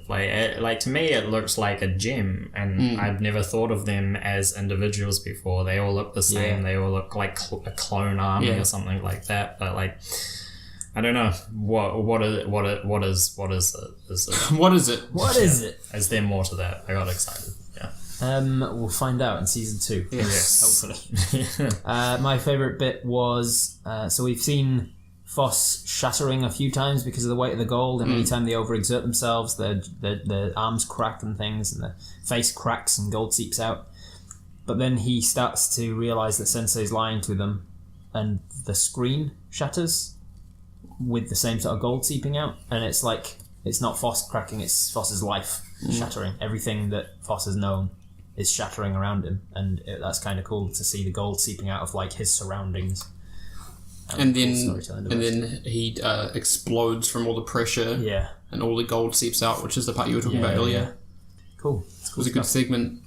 like to me it looks like a gem, and I've never thought of them as individuals before. They all look the same. They all look like a clone army or something like that. But like, I don't know what is it? What is it? What is it? Is there more to that? I got excited. Yeah. We'll find out in season 2. Yes. Hopefully. My favourite bit was so we've seen Foss shattering a few times because of the weight of the gold, and anytime they overexert themselves, their arms crack and things, and the face cracks and gold seeps out. But then he starts to realise that Sensei's lying to them, and the screen shatters with the same sort of gold seeping out, and it's like it's not Foss cracking, it's Foss's life shattering. Everything that Foss has known is shattering around him, and that's kind of cool to see the gold seeping out of like his surroundings. And then he explodes from all the pressure. Yeah. And all the gold seeps out, which is the part you were talking about earlier. Yeah. Cool. It was a good segment.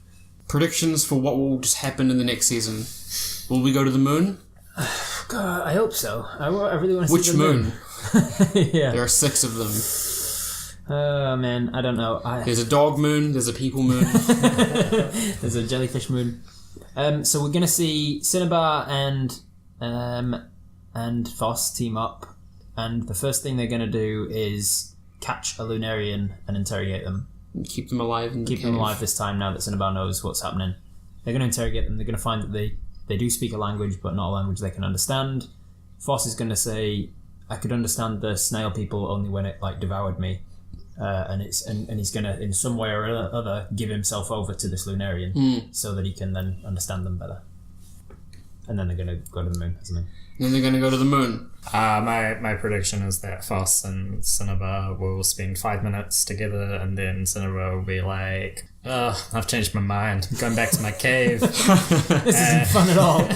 Predictions for what will just happen in the next season. Will we go to the moon? God, I hope so. I really want to see Which the moon. Yeah. There are 6 of them. Oh man, I don't know. There's a dog moon, there's a people moon. There's a jellyfish moon. So we're gonna see Cinnabar and Foss team up and the first thing they're going to do is catch a Lunarian and interrogate them. Keep them alive in the Keep them alive this time now that Cinnabar knows what's happening. They're going to interrogate them. They're going to find that they do speak a language, but not a language they can understand. Foss is going to say, I could understand the snail people only when it devoured me. And he's going to, in some way or other, give himself over to this Lunarian so that he can then understand them better. And then they're going to go to the moon, isn't he? Then they're going to go to the moon. My prediction is that Foss and Cinnabar will spend 5 minutes together, and then Cinnabar will be like, I've changed my mind. I'm going back to my cave. This isn't fun at all.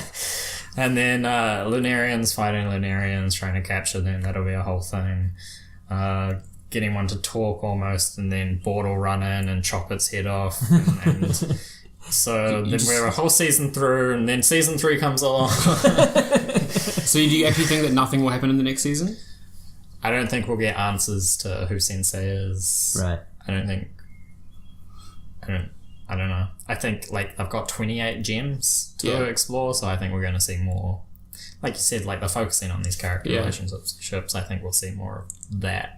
And then Lunarians fighting Lunarians, trying to capture them. That'll be a whole thing. Getting one to talk almost, and then Bord will run in and chop its head off. And so then we're a whole season through, and then season 3 comes along. So do you actually think that nothing will happen in the next season? I don't think we'll get answers to who Sensei is. Right. I don't know. I think they've got 28 gems to explore, so I think we're going to see more. Like you said, they're focusing on these character relationships. I think we'll see more of that.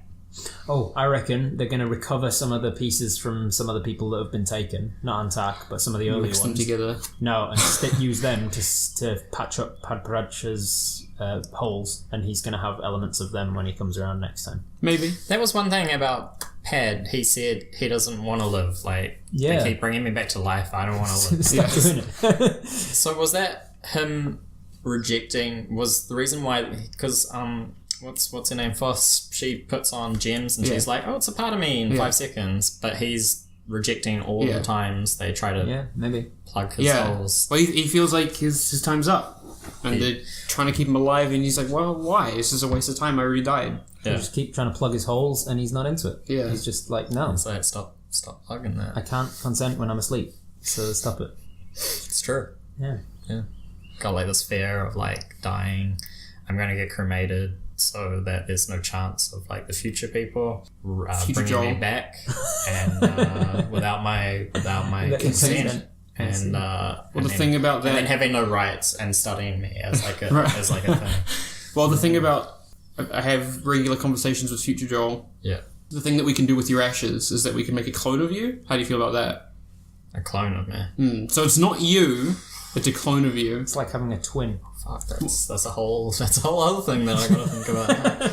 Oh, I reckon they're going to recover some of the pieces from some of the people that have been taken. Not Antak, but some of the earlier Mix them ones. together. No, and use them to patch up Padparach's holes, and he's going to have elements of them when he comes around next time. Maybe. That was one thing about Pad. He said he doesn't want to live. They keep bringing me back to life. I don't want to live. Stop doing it. So was that him rejecting? Was the reason why? Because what's her name? Foss. She puts on gems, and she's like, "Oh, it's a part of me in 5 seconds." But he's rejecting all the times they try to maybe plug his holes. Well, he feels like his time's up, and they're trying to keep him alive, and he's like, "Well, why? This is a waste of time. I already died." They just keep trying to plug his holes, and he's not into it. Yeah, he's just like, "No, it's like stop plugging that. I can't consent when I'm asleep, so stop it." It's true. Yeah. Got this fear of dying. I'm gonna get cremated, so that there's no chance of the future people bringing me back, and without my consent, and the thing about that, and then having no rights and studying me as a thing. Well, the thing about I have regular conversations with future Joel. Yeah. The thing that we can do with your ashes is that we can make a clone of you. How do you feel about that? A clone of me. So it's not you, it's a clone of you. It's like having a twin. Fuck, that's a whole other thing that I gotta think about.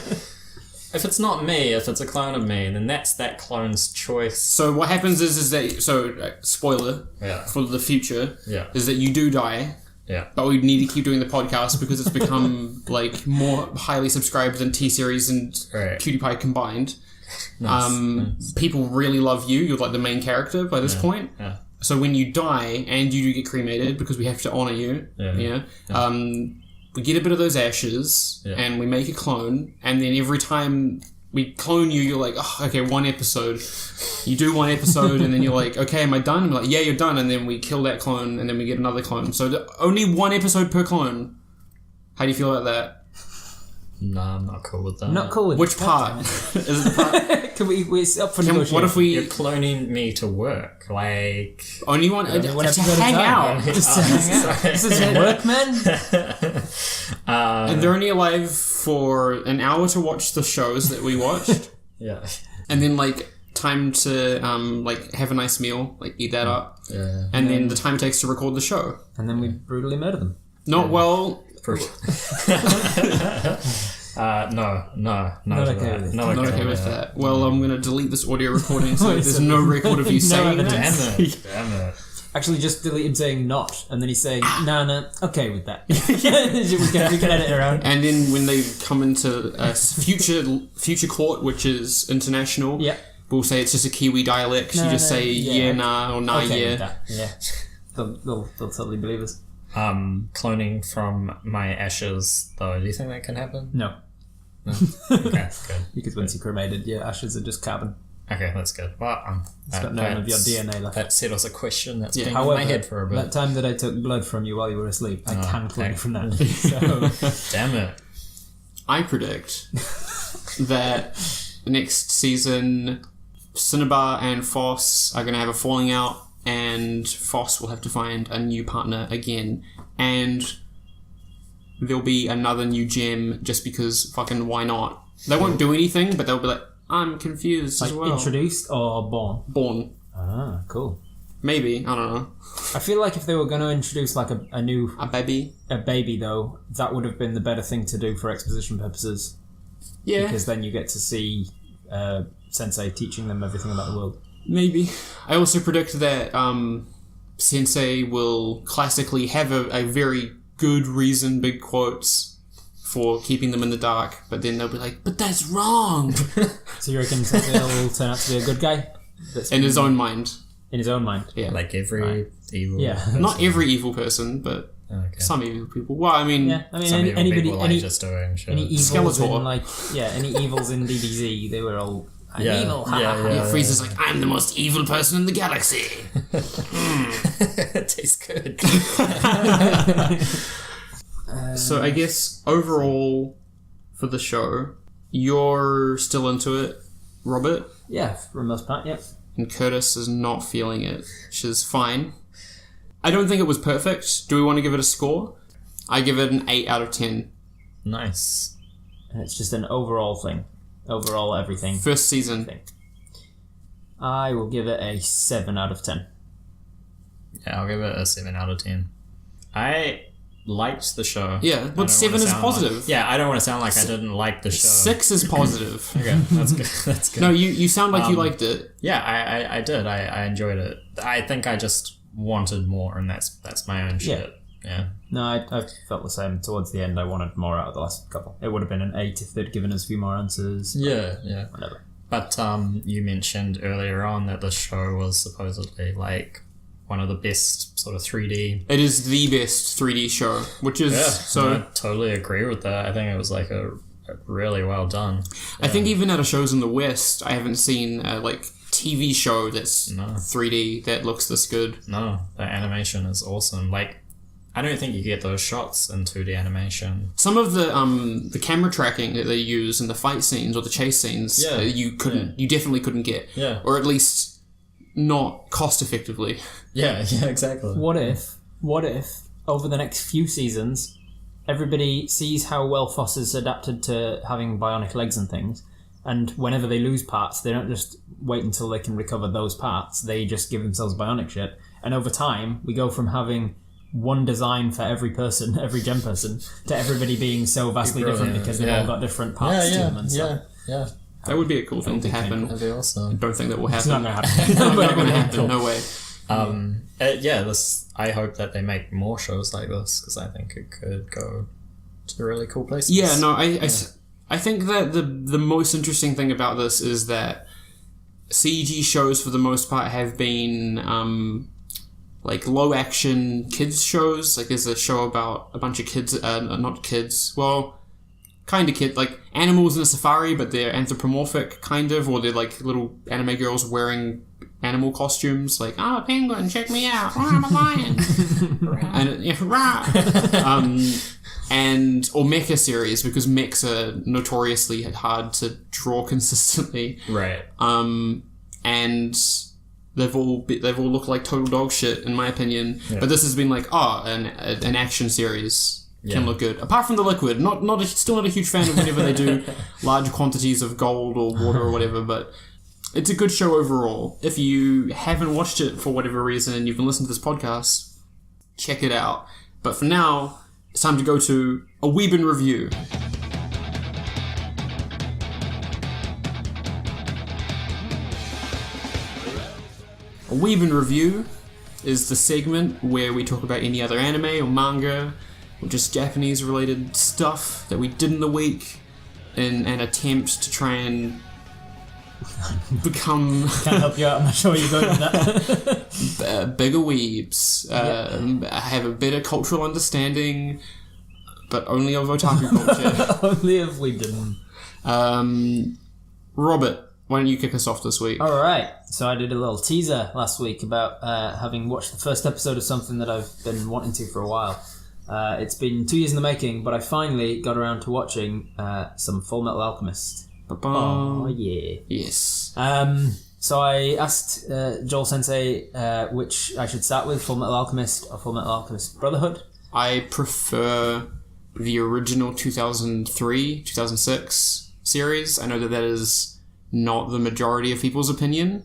If it's not me, if it's a clone of me, then that's that clone's choice. So what happens is that spoiler for the future is that you do die. Yeah. But we need to keep doing the podcast because it's become more highly subscribed than T-Series and PewDiePie combined. Nice. People really love you. You're the main character by this point. Yeah. So when you die and you do get cremated because we have to honor you, we get a bit of those ashes and we make a clone, and then every time we clone you, you're like, oh, okay, 1 episode. You do 1 episode and then you're like, okay, am I done? And we're like, yeah, you're done. And then we kill that clone and then we get another clone. So only 1 episode per clone. How do you feel about that? No, I'm not cool with that. Not cool with Which part? Is it the part? Can we're up for negotiation. What if You're cloning me to work? Only one to hang out. This is work, man. And they're only alive for an hour to watch the shows that we watched. Yeah. And then time to have a nice meal, eat that up. Yeah. And then the time it takes to record the show. And then we brutally murder them. Not well. No. Not okay with that. Well, I'm going to delete this audio recording so there's no record of you saying that. Damn it. Actually, just delete him saying not, and then he's saying, no, okay with that. we can edit it around. And then when they come into future court, which is international, we'll say it's just a Kiwi dialect. You just say nah, or nah, okay with that. Yeah. They'll totally believe us. Cloning from my ashes, though, do you think that can happen? No. Okay, good. Because once you're cremated, your ashes are just carbon. Okay, that's good. Well, it's got none of your DNA left. That settles a question that's been However, in my head for a bit. That time that I took blood from you while you were asleep, I can clone from that. So. Damn it. I predict that next season, Cinnabar and Foss are going to have a falling out, and Foss will have to find a new partner again. And there'll be another new gem just because fucking why not? They won't do anything, but they'll be like, I'm confused as well. Introduced or born? Born. Ah, cool. Maybe, I don't know. I feel like if they were going to introduce like a new... A baby? A baby, though, that would have been the better thing to do for exposition purposes. Yeah. Because then you get to see Sensei teaching them everything about the world. Maybe. I also predict that Sensei will classically have a very good reason, big quotes, for keeping them in the dark, but then they'll be like, but that's wrong! So you reckon Sensei will turn out to be a good guy? In his own mind. In his own mind? Yeah. Like every evil person. Not every evil person, but some evil people. Well, I mean... Yeah, I mean, some anybody... people like just doing shit. Any evils Skeletor. in, like... Yeah, any evils in DBZ, they were all... I'm evil, Frieza's like, I'm the most evil person in the galaxy. It tastes good. So I guess overall for the show, you're still into it, Robert, Yeah, for the most part, yeah. and Curtis is not feeling it, which is fine. I don't think it was perfect. Do we want to give it a score? I give it an 8 out of 10. Nice. And it's just an overall thing. Overall everything. First season. Thing. I will give it a 7 out of 10. Yeah, I'll give it a 7 out of 10. I liked the show. Yeah, but 7 is positive. Yeah, I don't want to sound like I didn't like the show. 6 is positive. Okay, that's good. That's good. No, you sound like you liked it. Yeah, I did. I enjoyed it. I think I just wanted more, and that's my own shit. Yeah. No, I felt the same. Towards the end, I wanted more out of the last couple. It would have been an 8 if they'd given us a few more answers. Yeah. Whatever. But you mentioned earlier on that the show was supposedly like one of the best sort of 3D. It is the best 3D show, which is I totally agree with that. I think it was like a really well done. I think even out of shows in the West, I haven't seen like TV show that's 3D that looks this good. No, the animation is awesome. Like, I don't think you get those shots in 2D animation. Some of the camera tracking that they use in the fight scenes or the chase scenes, you definitely couldn't get. Yeah. Or at least not cost effectively. Yeah, exactly. What if over the next few seasons, everybody sees how well Foss is adapted to having bionic legs and things, and whenever they lose parts, they don't just wait until they can recover those parts. They just give themselves bionic shit. And over time, we go from having one design for every person, every gem person, to everybody being so vastly different because they've all got different parts to them and stuff. Yeah. That would be a cool thing to happen. That'd be awesome. I don't think that will happen. It's not going to happen. Not going to happen. No way. I hope that they make more shows like this because I think it could go to really cool places. Yeah, no, I think that the most interesting thing about this is that CG shows for the most part have been like low action kids shows. Like there's a show about a bunch of kids, not kids, well, kind of kid, like animals in a safari, but they're anthropomorphic kind of, or they're like little anime girls wearing animal costumes, like a penguin, check me out, I'm a lion, and or mecha series because mechs are notoriously hard to draw consistently, right? And they've all looked like total dog shit in my opinion. Yeah. But this has been like an action series can look good. Apart from the liquid, still not a huge fan of whenever they do large quantities of gold or water or whatever, but it's a good show overall. If you haven't watched it for whatever reason and you've been listening to this podcast, check it out. But for now, it's time to go to a Weeb in review. A Weeb in review is the segment where we talk about any other anime or manga or just Japanese related stuff that we did in the week in an attempt to try and become can't help you out, I'm not sure you're going with that. Bigger weebs, have a better cultural understanding, but only of otaku culture. Only if we didn't. Robert, why don't you kick us off this week? Alright, so I did a little teaser last week about having watched the first episode of something that I've been wanting to for a while. It's been 2 years in the making, but I finally got around to watching some Fullmetal Alchemist. Ba-ba. Oh, yeah. Yes. So I asked Joel Sensei which I should start with, Fullmetal Alchemist or Fullmetal Alchemist Brotherhood. I prefer the original 2003, 2006 series. I know that is not the majority of people's opinion,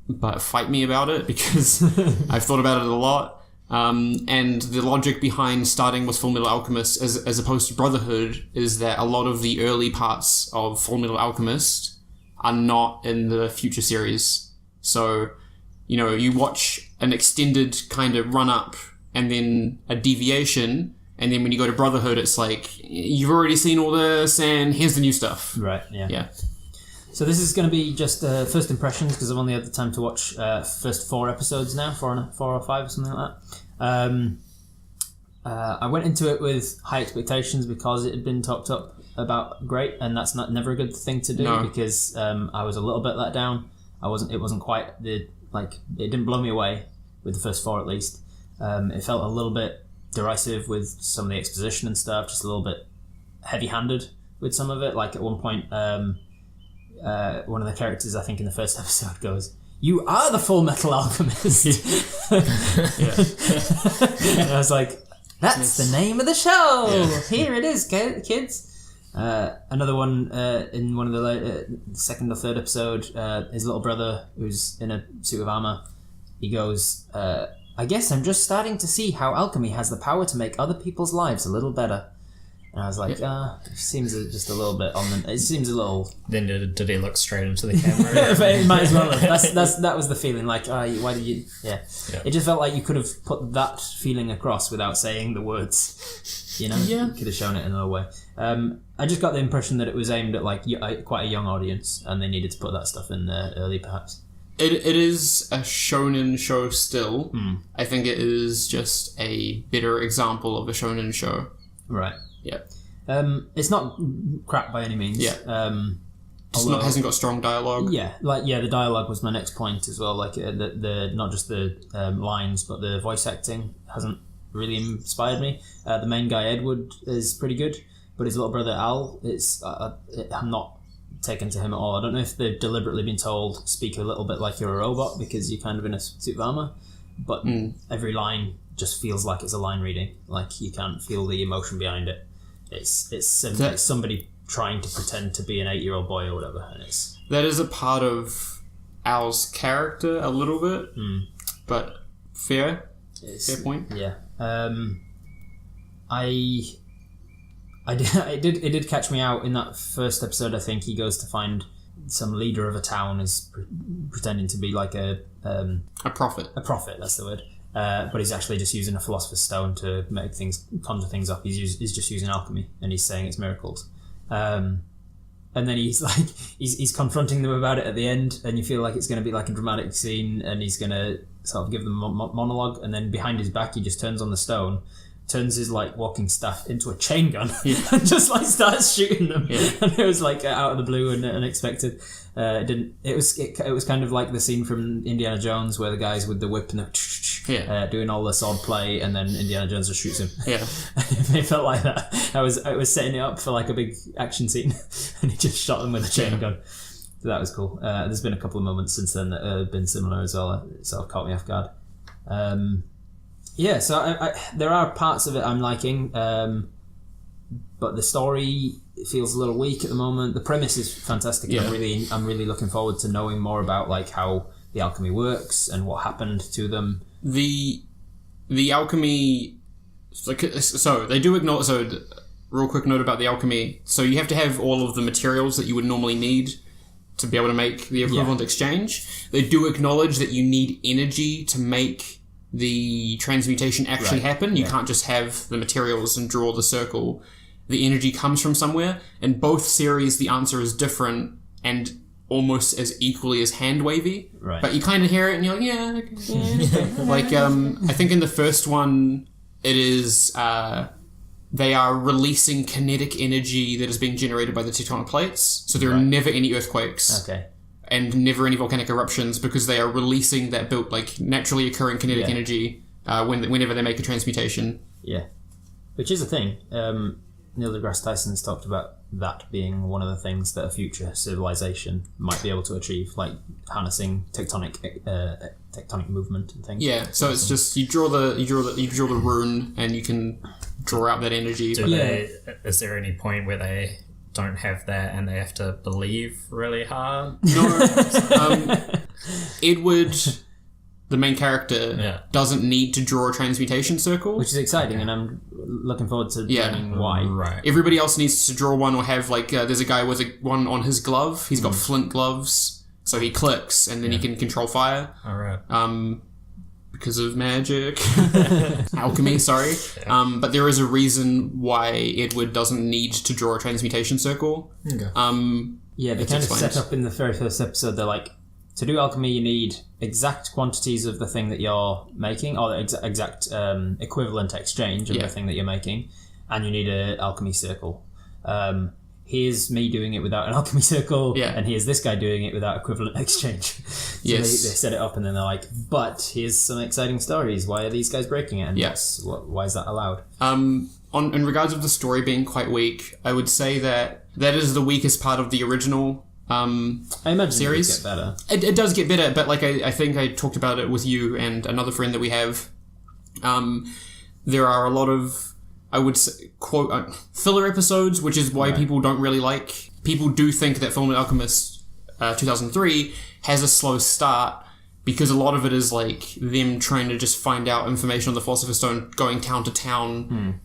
but fight me about it because I've thought about it a lot. And the logic behind starting with Fullmetal Alchemist as opposed to Brotherhood is that a lot of the early parts of Fullmetal Alchemist are not in the future series. So, you watch an extended kind of run-up and then a deviation, and then when you go to Brotherhood, it's like, you've already seen all this, and here's the new stuff. Right, yeah. Yeah. So this is going to be just first impressions, because I've only had the time to watch first 4 episodes now, 4 or 5 or something like that. I went into it with high expectations because it had been talked up about great, and that's never a good thing to do because I was a little bit let down. It wasn't quite it didn't blow me away with the first 4 at least. It felt a little bit derisive with some of the exposition and stuff, just a little bit heavy-handed with some of it. Like at one point, one of the characters, I think in the first episode, goes, "You are the Fullmetal Alchemist." And I was like, that's the name of the show. Yeah. Here it is, kids. Another one in one of the second or third episode, his little brother, who's in a suit of armor, he goes, "I guess I'm just starting to see how alchemy has the power to make other people's lives a little better." And I was like, it seems just a little bit on the... It seems a little... Then did he look straight into the camera? It might as well have. That was the feeling, like, why did you... Yeah. It just felt like you could have put that feeling across without saying the words, Yeah. You could have shown it in another way. I just got the impression that it was aimed at, quite a young audience, and they needed to put that stuff in there early, perhaps. It is a shonen show still. I think it is just a better example of a shonen show. Right. Yeah. It's not crap by any means. Yeah. Hasn't got strong dialogue. Yeah. The dialogue was my next point as well. Like the not just the lines, but the voice acting hasn't really inspired me. The main guy Edward is pretty good, but his little brother Al, I'm not taken to him at all. I don't know if they've deliberately been told speak a little bit like you're a robot because you're kind of in a suit of armor, but every line just feels like it's a line reading. Like you can't feel the emotion behind it. It's somebody trying to pretend to be an 8-year-old boy or whatever. And that is a part of Al's character a little bit, but fair point. Yeah. It did catch me out in that first episode. I think he goes to find some leader of a town is pretending to be like a prophet. A prophet, that's the word. But he's actually just using a philosopher's stone to conjure things up. He's just using alchemy, and he's saying it's miracles. And then he's confronting them about it at the end, and you feel like it's going to be like a dramatic scene, and he's going to sort of give them a monologue, and then behind his back he just turns on the stone, turns his walking staff into a chain gun, and just starts shooting them. And it was out of the blue and unexpected. It was kind of like the scene from Indiana Jones where the guys with the whip and the doing all the sword play, and then Indiana Jones just shoots him. It felt like that. It was setting it up for a big action scene, and he just shot them with a chain gun. So that was cool. There's been a couple of moments since then that have been similar as well. It sort of caught me off guard. So I there are parts of it I'm liking, but the story feels a little weak at the moment. The premise is fantastic. Yeah. I'm really looking forward to knowing more about how the alchemy works and what happened to them. The alchemy, so they do acknowledge. So, real quick note about the alchemy. So you have to have all of the materials that you would normally need to be able to make the equivalent exchange. They do acknowledge that you need energy to make the transmutation actually happen. You can't just have the materials and draw the circle. The energy comes from somewhere. In both series, the answer is different and almost as equally as hand-wavy. Right. But you kind of hear it and you're like, I think in the first one, it is... they are releasing kinetic energy that is being generated by the tectonic plates. So there are never any earthquakes. Okay. And never any volcanic eruptions because they are releasing that naturally occurring kinetic energy whenever they make a transmutation. Yeah. Which is a thing. Neil deGrasse Tyson's talked about that being one of the things that a future civilization might be able to achieve, harnessing tectonic movement and things. Yeah, so it's just you draw the rune and you can draw out that energy. Is there any point where they don't have that and they have to believe really hard? No. Edward, the main character, doesn't need to draw a transmutation circle. Which is exciting, and I'm looking forward to learning why. Right. Everybody else needs to draw one or have, like, there's a guy with one on his glove. He's got flint gloves, so he clicks, and then he can control fire. Alright. Because of magic. Alchemy, sorry. Yeah. But there is a reason why Edward doesn't need to draw a transmutation circle. Okay. They kind of set up in the very first episode, they're like, to do alchemy you need exact quantities of the thing that you're making, or the exact equivalent exchange of the thing that you're making, and you need an alchemy circle. Here's me doing it without an alchemy circle, and here's this guy doing it without equivalent exchange. So they set it up, and then they're like, but here's some exciting stories. Why are these guys breaking it? And why is that allowed? In regards of the story being quite weak, I would say that is the weakest part of the original I imagine series. It get better. It does get better, but like I think I talked about it with you and another friend that we have. There are a lot of, I would say, quote, filler episodes, which is why people don't really like. People do think that Fullmetal Alchemist 2003 has a slow start because a lot of it is like them trying to just find out information on the Philosopher's Stone, going town to town,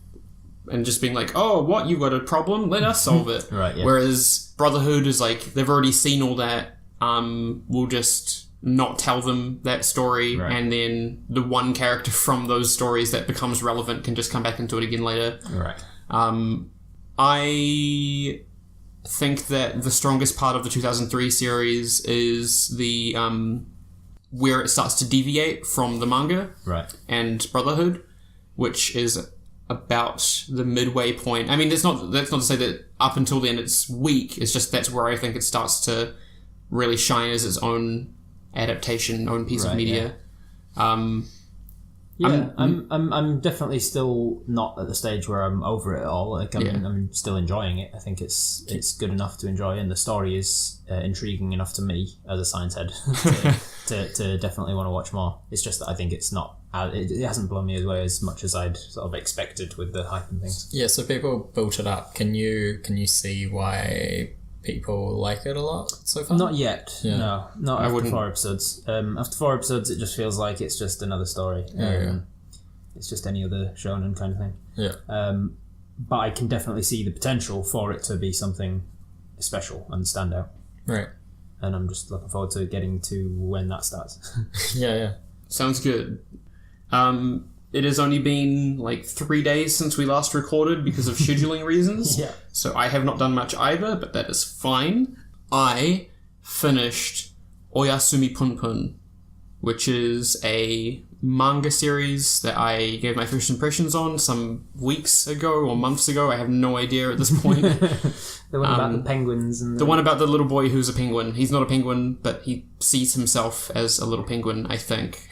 and just being like, oh, what, you got a problem? Let us solve it. Right, yeah. Whereas Brotherhood is like, they've already seen all that. We'll just not tell them that story, and then the one character from those stories that becomes relevant can just come back into it again later. Right. I think that the strongest part of the 2003 series is the where it starts to deviate from the manga and Brotherhood, which is about the midway point. I mean, that's not to say that up until then it's weak. It's just that's where I think it starts to really shine as its own adaptation, own piece of media. I'm definitely still not at the stage where I'm over it all. Like I'm still enjoying it. I think it's good enough to enjoy, and the story is intriguing enough to me as a science head to definitely want to watch more. It's just that I think it's not. It hasn't blown me away as much as I'd sort of expected with the hype and things. Yeah, so people built it up. Can you see why people like it a lot so far? Not yet. Yeah. No, not after 4 episodes. After 4 episodes, it just feels like it's just another story. It's just any other shonen kind of thing. Yeah. But I can definitely see the potential for it to be something special and stand out. Right. And I'm just looking forward to getting to when that starts. Yeah. Sounds good. It has only been like 3 days since we last recorded because of scheduling reasons. So I have not done much either, but that is fine. I finished Oyasumi Punpun, which is a manga series that I gave my first impressions on some weeks ago or months ago. I have no idea at this point. The one about the penguins. And the one about the little boy who's a penguin. He's not a penguin, but he sees himself as a little penguin, I think.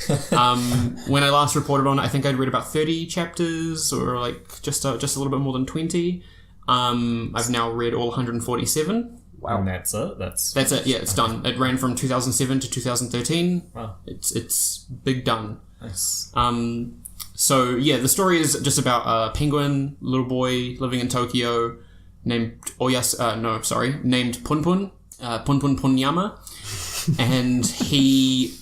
When I last reported on it, I think I'd read about 30 chapters, or like just a little bit more than 20. I've now read all 147. Wow. And that's it? That's it, yeah, it's done. It ran from 2007 to 2013. Wow. It's big done. Nice. So, yeah, the story is just about a penguin, little boy living in Tokyo, named Punpun, Punpun Punyama, and he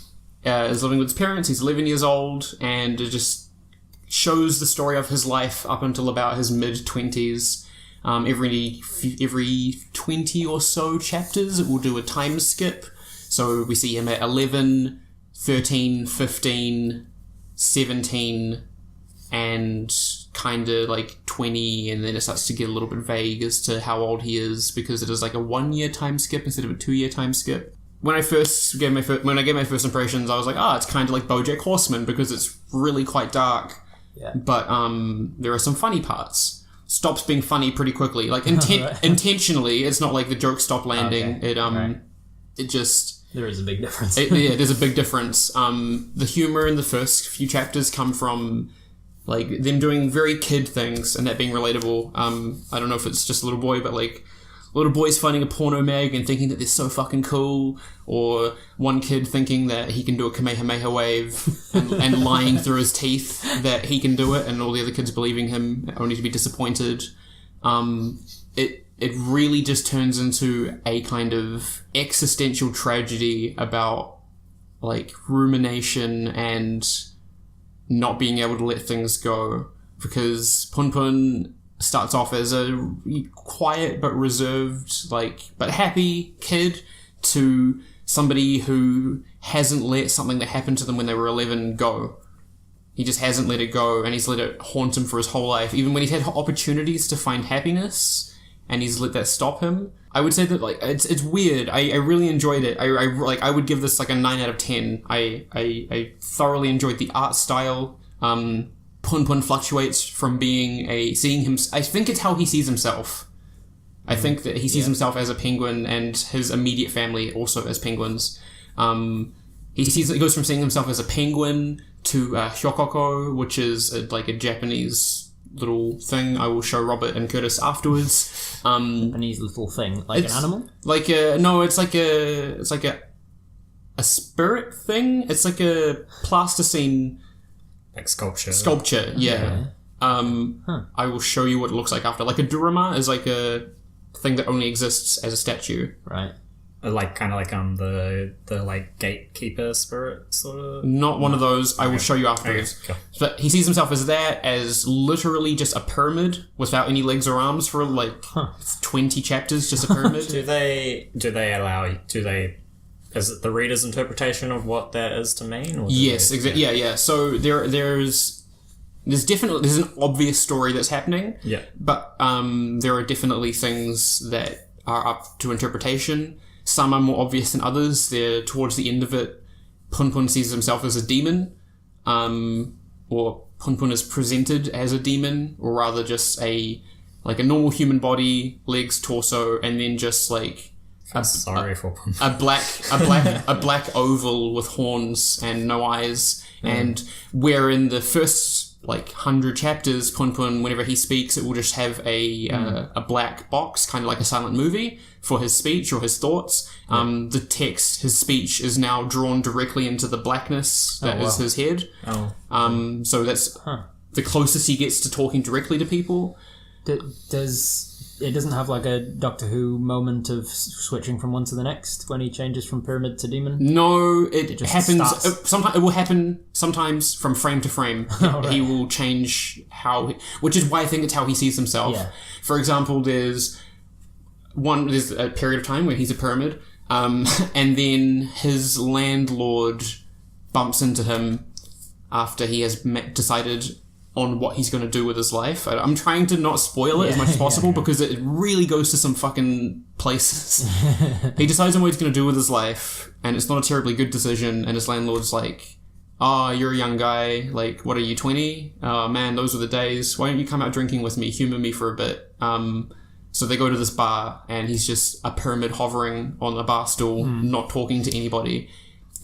is living with his parents. He's 11 years old, and it just shows the story of his life up until about his mid-20s. Every 20 or so chapters, it will do a time skip. So we see him at 11, 13, 15, 17, and kind of like 20, and then it starts to get a little bit vague as to how old he is, because it is like a 1-year time skip instead of a 2-year time skip. When I gave my first impressions, I was like, it's kind of like BoJack Horseman, because it's really quite dark. Yeah. But there are some funny parts. Stops being funny pretty quickly, like intentionally. It's not like the jokes stop landing. Okay. It just, there is a big difference. There's a big difference. The humor in the first few chapters come from like them doing very kid things and that being relatable. I don't know if it's just a little boy, but like little boys finding a porno mag and thinking that they're so fucking cool, or one kid thinking that he can do a Kamehameha wave and lying through his teeth that he can do it, and all the other kids believing him only to be disappointed. It really just turns into a kind of existential tragedy about like rumination and not being able to let things go, because Punpun starts off as a quiet but reserved, but happy kid to somebody who hasn't let something that happened to them when they were 11 go. He just hasn't let it go, and he's let it haunt him for his whole life. Even when he's had opportunities to find happiness, and he's let that stop him. I would say that it's weird. I really enjoyed it. I would give this a 9 out of 10. I thoroughly enjoyed the art style. Punpun fluctuates from being seeing him. I think it's how he sees himself. I think that he sees himself as a penguin, and his immediate family also as penguins. He goes from seeing himself as a penguin to hyokoko, which is a Japanese little thing. I will show Robert and Curtis afterwards. Japanese little thing, an animal. It's like a spirit thing. It's like a plasticine. Like sculpture. Sculpture, yeah. I will show you what it looks like after. Like a durama is like a thing that only exists as a statue. Right. The gatekeeper spirit sort of. Not one of those. I will show you afterwards. Okay, cool. But he sees himself as that, as literally just a pyramid without any legs or arms for 20 chapters, just a pyramid. Is it the reader's interpretation of what that is to mean? Or yes, exactly. Yeah. So there's an obvious story that's happening. Yeah. But there are definitely things that are up to interpretation. Some are more obvious than others. They're towards the end of it. Punpun sees himself as a demon, or Punpun is presented as a demon, or rather just a normal human body, legs, torso, and then just sorry for Punpun. a black oval with horns and no eyes. And where in the first 100 chapters, Punpun, whenever he speaks, it will just have a black box, kind of like a silent movie, for his speech or his thoughts. The text, his speech, is now drawn directly into the blackness that is his head. So that's the closest he gets to talking directly to people. It doesn't have a Doctor Who moment of switching from one to the next when he changes from pyramid to demon? No, it happens. Sometimes it will happen sometimes from frame to frame. Right. He will change which is why I think it's how he sees himself. Yeah. For example, there's a period of time where he's a pyramid, and then his landlord bumps into him after he has decided on what he's going to do with his life. I'm trying to not spoil it as much as possible because it really goes to some fucking places. He decides on what he's going to do with his life, and it's not a terribly good decision, and his landlord's like, "Oh, you're a young guy, what are you, 20? Oh man, those were the days. Why don't you come out drinking with me, humour me for a bit?" So they go to this bar, and he's just a pyramid hovering on a bar stool, not talking to anybody.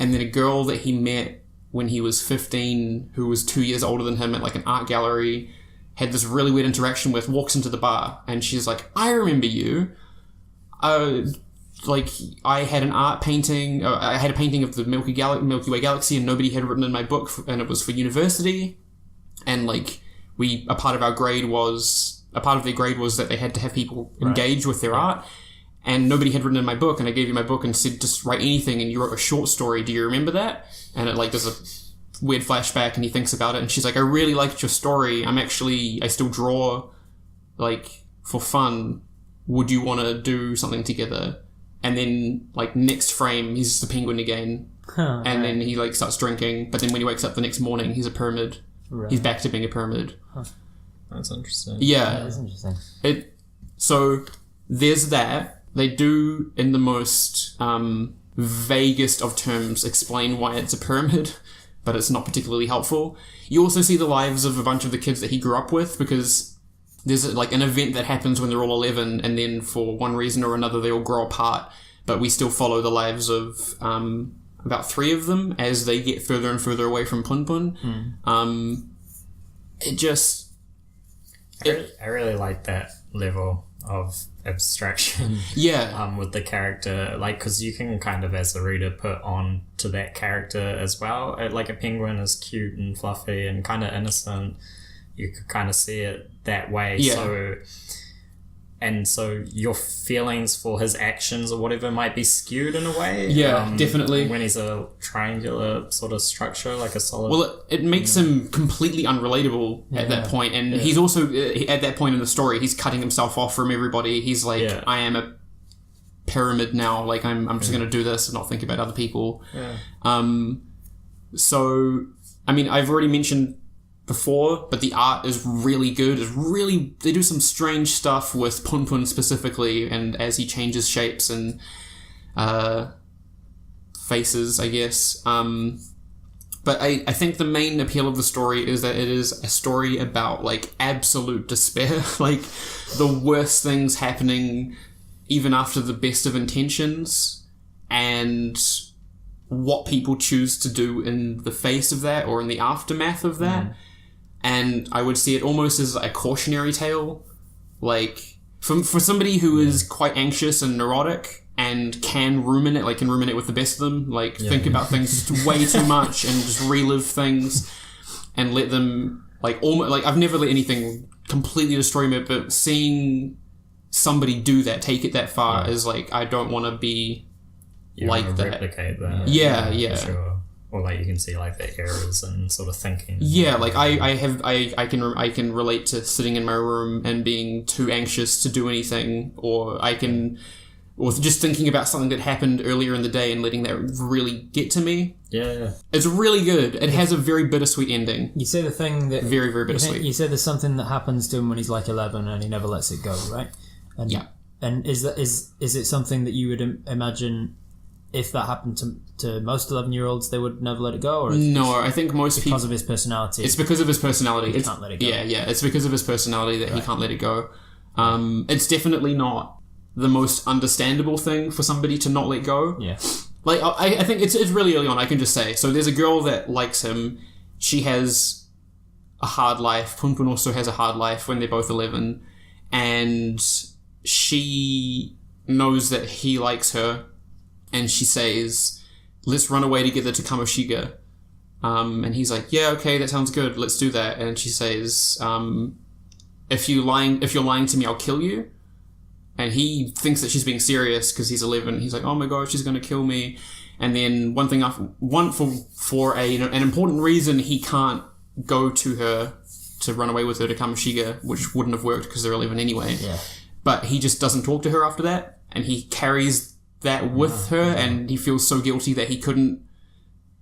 And then a girl that he met when he was 15, who was 2 years older than him at an art gallery, had this really weird interaction with, walks into the bar, and she's like, "I remember you. I had an art painting, I had a painting of the Milky Way galaxy, and nobody had written in my book, and it was for university, and a part of their grade was that they had to have people engage with their art, and nobody had written in my book, and I gave you my book and said, just write anything, and you wrote a short story. Do you remember that?" And it does a weird flashback, and he thinks about it, and she's like, "I really liked your story. I still draw, for fun. Would you want to do something together?" And then, next frame, he's just a penguin again. And then he, starts drinking, but then when he wakes up the next morning, he's a pyramid. Right. He's back to being a pyramid. That's interesting. Yeah. That is interesting. So, there's that. They do, in the most vaguest of terms, explain why it's a pyramid, but it's not particularly helpful. You also see the lives of a bunch of the kids that he grew up with, because there's an event that happens when they're all 11, and then for one reason or another they all grow apart, but we still follow the lives of about 3 of them as they get further and further away from Punpun. I really like that level of abstraction. Yeah. With the character, like, because you can kind of, as a reader, put on to that character as well. Like, a penguin is cute and fluffy and kind of innocent. You could kind of see it that way. Yeah. So your feelings for his actions or whatever might be skewed in a way. Yeah, definitely. When he's a triangular sort of structure, like a solid... Well, it makes him completely unrelatable at that point. And he's also, at that point in the story, he's cutting himself off from everybody. He's like, I am a pyramid now. Like, I'm just going to do this and not think about other people. Yeah. So, I mean, I've already mentioned before, but the art is really good. They do some strange stuff with Punpun specifically, and as he changes shapes and faces, I guess. But I think the main appeal of the story is that it is a story about, like, absolute despair. Like, the worst things happening even after the best of intentions, and what people choose to do in the face of that or in the aftermath of that. And I would see it almost as a cautionary tale. Like, for somebody who is quite anxious and neurotic and can ruminate with the best of them, like, think about things way too much and just relive things and let them, like, almost, like, I've never let anything completely destroy me, but seeing somebody do that, take it that far, is like, I don't want to be like that. Replicate that. Yeah. For sure. Or, like, you can see, like, the errors and sort of thinking. Yeah, like, I can relate to sitting in my room and being too anxious to do anything, or just thinking about something that happened earlier in the day and letting that really get to me. Yeah. It's really good. It has a very bittersweet ending. You say the thing that... Very, very bittersweet. You say there's something that happens to him when he's, like, 11 and he never lets it go, right? And, And is it something that you would imagine... If that happened to most 11-year-olds, they would never let it go? Or No, I think most people... Because of his personality. It's because of his personality. He can't let it go. Yeah. It's because of his personality that he can't let it go. It's definitely not the most understandable thing for somebody to not let go. Yeah. Like, I think it's really early on, I can just say. So there's a girl that likes him. She has a hard life. Punpun also has a hard life when they're both 11. And she knows that he likes her. And she says, let's run away together to Kamoshiga. And he's like, yeah, okay, that sounds good. Let's do that. And she says, if you're lying to me, I'll kill you. And he thinks that she's being serious because he's 11. He's like, oh my god, she's going to kill me. And then for an important reason, he can't go to her to run away with her to Kamoshiga, which wouldn't have worked because they're 11 anyway. Yeah. But he just doesn't talk to her after that. And he carries that with her, and he feels so guilty that he couldn't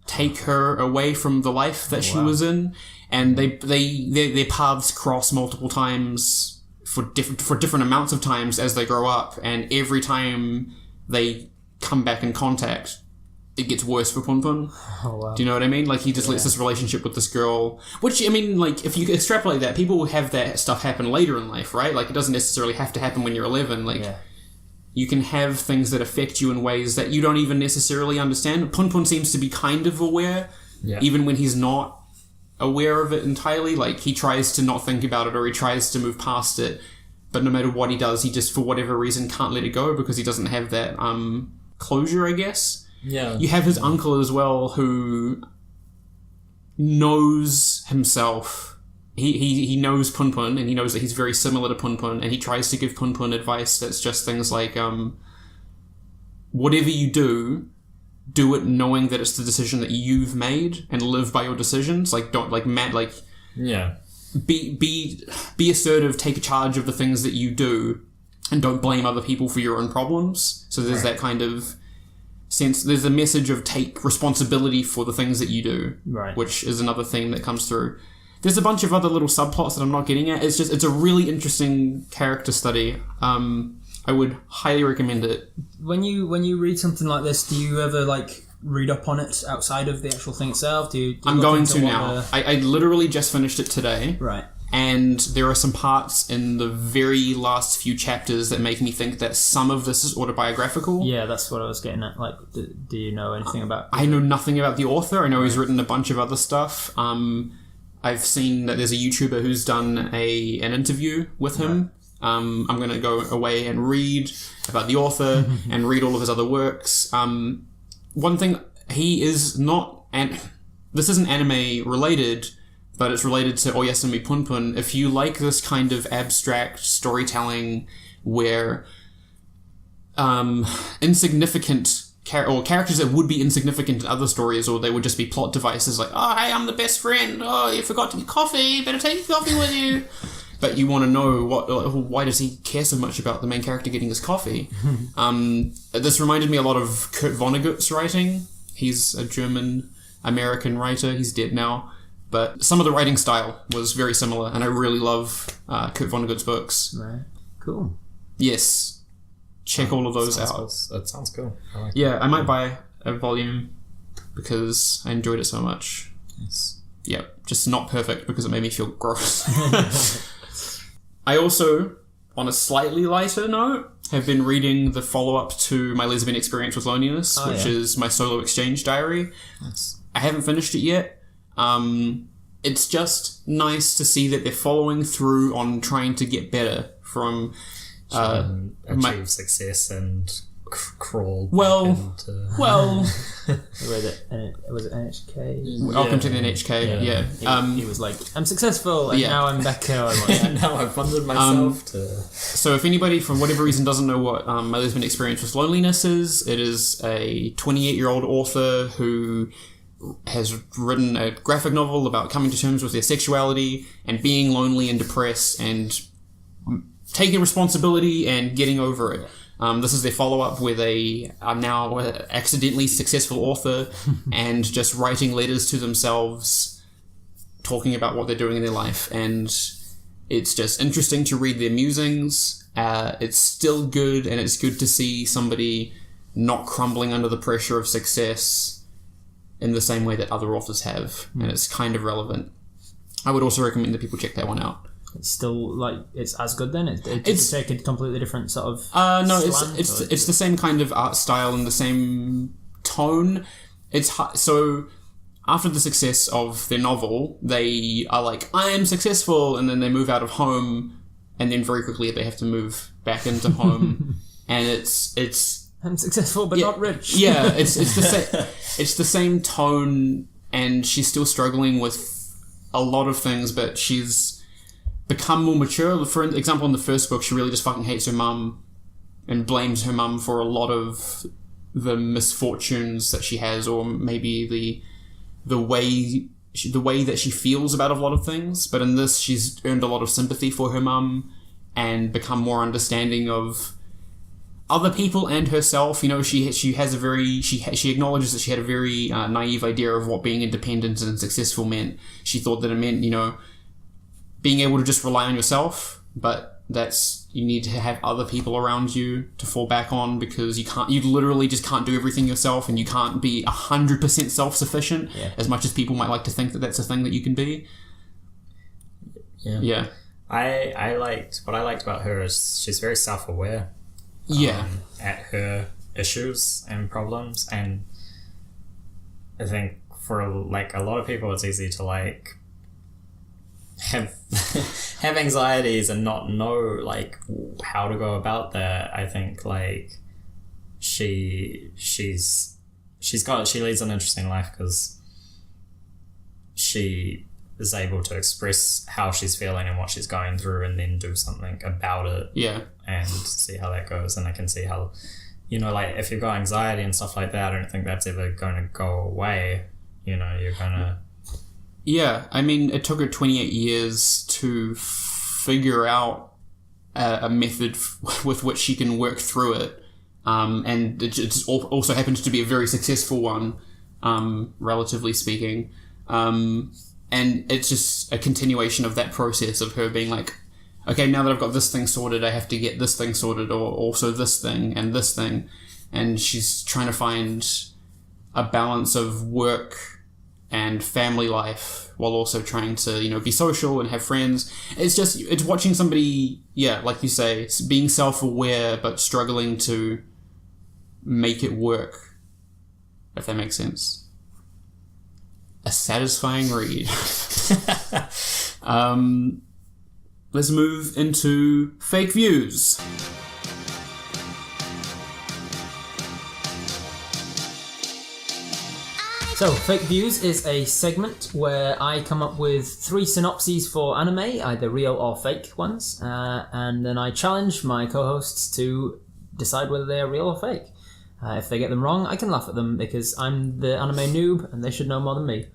take her away from the life that she was in, and their paths cross multiple times for different amounts of times as they grow up, and every time they come back in contact, it gets worse for Punpun. Oh, wow. Do you know what I mean? Like, he just lets this relationship with this girl, which, I mean, like, if you extrapolate that, people will have that stuff happen later in life, right? Like, it doesn't necessarily have to happen when you're 11, like... Yeah. You can have things that affect you in ways that you don't even necessarily understand. Punpun seems to be kind of aware, even when he's not aware of it entirely. Like, he tries to not think about it, or he tries to move past it. But no matter what he does, he just, for whatever reason, can't let it go because he doesn't have that closure, I guess. Yeah. You have his uncle as well, who knows himself. He knows Punpun, and he knows that he's very similar to Punpun, and he tries to give Punpun advice that's just things like, whatever you do it knowing that it's the decision that you've made, and live by your decisions. Like, don't, like, be assertive, take charge of the things that you do, and don't blame other people for your own problems. So there's that kind of sense, there's a message of take responsibility for the things that you do, which is another theme that comes through. There's a bunch of other little subplots that I'm not getting at. It's a really interesting character study. I would highly recommend it. When you read something like this, do you ever, like, read up on it outside of the actual thing itself? Do you I'm going to now. I literally just finished it today. Right. And there are some parts in the very last few chapters that make me think that some of this is autobiographical. Yeah, that's what I was getting at. Like, do you know anything about... I know nothing about the author. I know he's written a bunch of other stuff. I've seen that there's a YouTuber who's done an interview with him, I'm going to go away and read about the author and read all of his other works. One thing, he is not... this isn't anime related, but it's related to Oyasumi Punpun. If you like this kind of abstract storytelling where insignificant... or characters that would be insignificant in other stories, or they would just be plot devices like, oh, hey, I'm the best friend. Oh, you forgot to get coffee. Better take your coffee with you. But you want to know why does he care so much about the main character getting his coffee? This reminded me a lot of Kurt Vonnegut's writing. He's a German-American writer. He's dead now. But some of the writing style was very similar, and I really love Kurt Vonnegut's books. Right. Cool. Yes. Check all of those out. That sounds cool. I might buy a volume because I enjoyed it so much. Yes. Yeah, just not perfect because it made me feel gross. I also, on a slightly lighter note, have been reading the follow-up to my lesbian experience with loneliness, which is my solo exchange diary. Nice. I haven't finished it yet. It's just nice to see that they're following through on trying to get better from... achieve success and crawl. Well, Was it NHK? Welcome to the NHK. Yeah. He was like, I'm successful, and now I'm back. Now I've funded myself to. So, if anybody, for whatever reason, doesn't know what my lesbian experience with loneliness is, it is a 28-year-old author who has written a graphic novel about coming to terms with their sexuality and being lonely and depressed and taking responsibility and getting over it. This is their follow-up where they are now accidentally successful author and just writing letters to themselves, talking about what they're doing in their life. And it's just interesting to read their musings. It's still good, and it's good to see somebody not crumbling under the pressure of success in the same way that other authors have. And it's kind of relevant. I would also recommend that people check that one out. It's still like it's as good then. It's take a completely different sort of. No, it's the same kind of art style and the same tone. So after the success of their novel, they are like, I am successful, and then they move out of home, and then very quickly they have to move back into home, and it's I'm successful but not rich. Yeah, it's the same tone, and she's still struggling with a lot of things, but she's become more mature. For example, in the first book, she really just fucking hates her mum and blames her mum for a lot of the misfortunes that she has, or maybe the way that she feels about a lot of things. But in this, she's earned a lot of sympathy for her mum and become more understanding of other people and herself. You know, she acknowledges that she had a very naive idea of what being independent and successful meant. She thought that it meant, you know, being able to just rely on yourself, but you need to have other people around you to fall back on, because you literally just can't do everything yourself, and you can't be 100% self-sufficient, as much as people might like to think that that's a thing that you can be. Yeah. What I liked about her is she's very self-aware. At her issues and problems, and I think for like a lot of people, it's easy to like have anxieties and not know like how to go about that. I think like she leads an interesting life because she is able to express how she's feeling and what she's going through, and then do something about it. Yeah. And see how that goes. And I can see how, you know, like if you've got anxiety and stuff like that, I don't think that's ever going to go away. You know, you're going to... Yeah, I mean, it took her 28 years to figure out a method with which she can work through it. And it also happens to be a very successful one, relatively speaking. And it's just a continuation of that process of her being like, okay, now that I've got this thing sorted, I have to get this thing sorted, or also this thing and this thing. And she's trying to find a balance of work and family life while also trying to, you know, be social and have friends. It's watching somebody, like you say, being self-aware but struggling to make it work, if that makes sense. A satisfying read. let's move into fake views. So, Fake Views is a segment where I come up with 3 synopses for anime, either real or fake ones, and then I challenge my co-hosts to decide whether they are real or fake. If they get them wrong, I can laugh at them because I'm the anime noob and they should know more than me.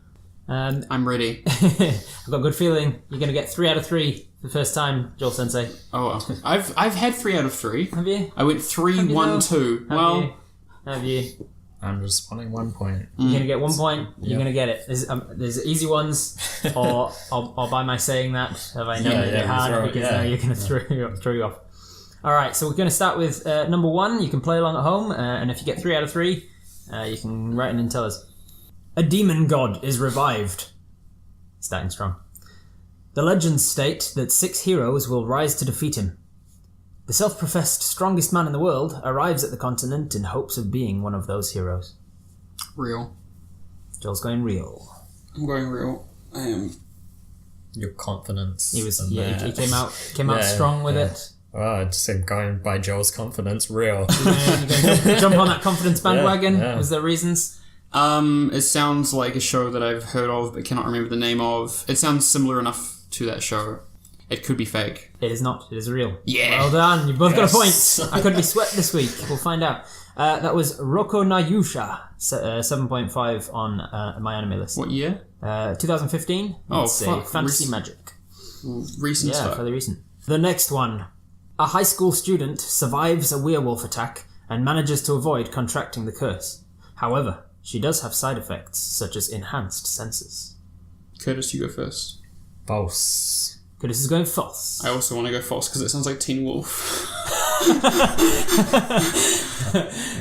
I'm ready. I've got a good feeling you're going to get 3 out of 3 the first time, Joel Sensei. Oh, I've had 3 out of 3. Have you? I went 3, 1, 2. Have you? I'm just wanting 1 point. You're going to get 1 point. You're going to get it. There's easy ones, or by my saying that, have I known it hard because now you're going to throw you off. All right, so we're going to start with number 1. You can play along at home, and if you get 3 out of 3, you can write in and tell us. A demon god is revived. Starting strong. The legends state that 6 heroes will rise to defeat him. The self-professed strongest man in the world arrives at the continent in hopes of being one of those heroes. Real. Joel's going real. I'm going real. I am. Your confidence. He came out strong with it. Well, I just said going by Joel's confidence, real. You're going to jump on that confidence bandwagon? Yeah. Was there reasons? It sounds like a show that I've heard of but cannot remember the name of. It sounds similar enough to that show. It could be fake. It is not. It is real. Yeah. Well done. You both got a point. I could be swept this week. We'll find out. That was Roko na Yusha, 7.5 on my anime list. What year? 2015. Oh, it's fuck. fantasy magic. Recent stuff. Yeah, fairly recent. The next one. A high school student survives a werewolf attack and manages to avoid contracting the curse. However, she does have side effects, such as enhanced senses. Curtis, you go first. False. Curtis is going false. I also want to go false because it sounds like Teen Wolf.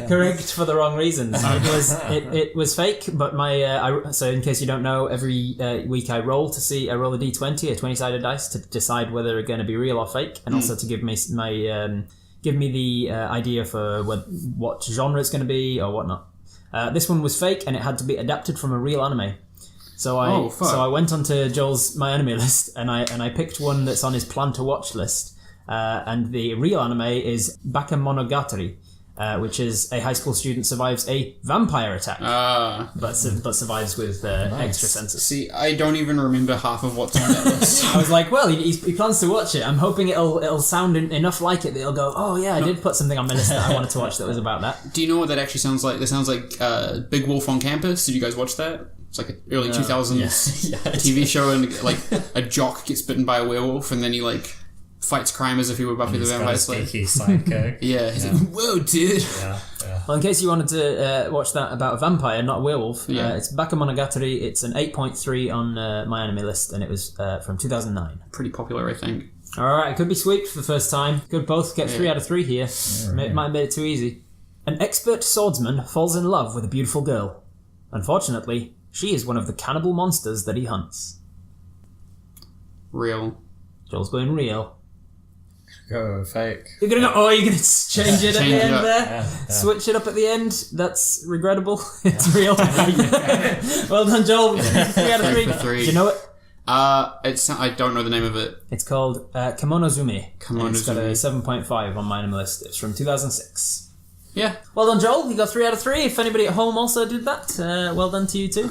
Correct for the wrong reasons. It was fake, but so in case you don't know, every week I roll a d20, a 20-sided dice, to decide whether it's going to be real or fake, and also to give me the idea for what genre it's going to be or whatnot. This one was fake, and it had to be adapted from a real anime. So I went onto Joel's My Anime list, and I picked one that's on his plan to watch list. And the real anime is Bakemonogatari, which is a high school student survives a vampire attack, but survives with extra senses. See, I don't even remember half of what's on that list. I was like, well, he plans to watch it. I'm hoping it'll sound enough like it that he'll go, oh yeah, I did put something on my list that I wanted to watch that was about that. Do you know what that actually sounds like? It sounds like Big Wolf on Campus. Did you guys watch that? It's like an early 2000s TV show, and like a jock gets bitten by a werewolf, and then he like fights crime as if he were Buffy the Vampire Slayer. Sidekick. He's like, whoa, dude. Yeah. Well, in case you wanted to watch that about a vampire, not a werewolf, it's Bakemonogatari. It's an 8.3 on my anime list, and it was from 2009. Pretty popular, I think. All right, it could be sweet for the first time. Could both get 3 out of 3 here. Might have made it too easy. An expert swordsman falls in love with a beautiful girl. Unfortunately, she is one of the cannibal monsters that he hunts. Real. Joel's going real. Go fake. You're gonna change it at the end there? Yeah. Switch it up at the end? That's regrettable. It's real. Well done, Joel. 3 out of 3. Do you know it? I don't know the name of it. It's called Kemonozume. Kemonozume. It's got a 7.5 on my anime list. It's from 2006. Yeah. Well done, Joel. You got 3 out of 3. If anybody at home also did that, well done to you too.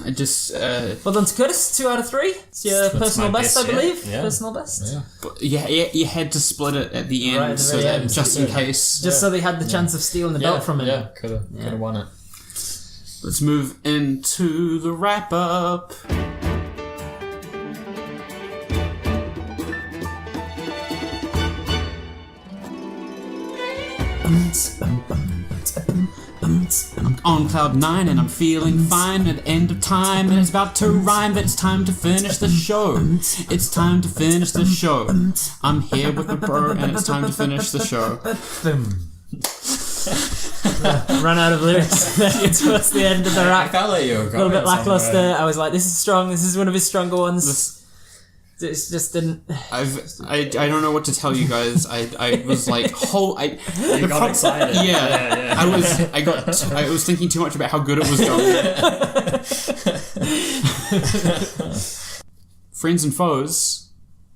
Well done to Curtis. 2 out of 3. It's your personal best, I believe. Yeah. Personal best. Yeah. But you had to split it at the end, Right at the very end. just in case. Just so they had the chance of stealing the belt from him. Yeah, could have won it. Let's move into the wrap up. I'm on cloud 9 and I'm feeling fine at the end of time, and it's about to rhyme that it's time to finish the show. It's time to finish the show. I'm here with the bird and it's time to finish the show. Run out of lyrics towards the end of the rap. I felt like you were A little bit lackluster. I was like, this is strong. This is one of his stronger ones. It just didn't. I don't know what to tell you guys. I was like, you got excited. Yeah. I was thinking too much about how good it was going. Friends and foes,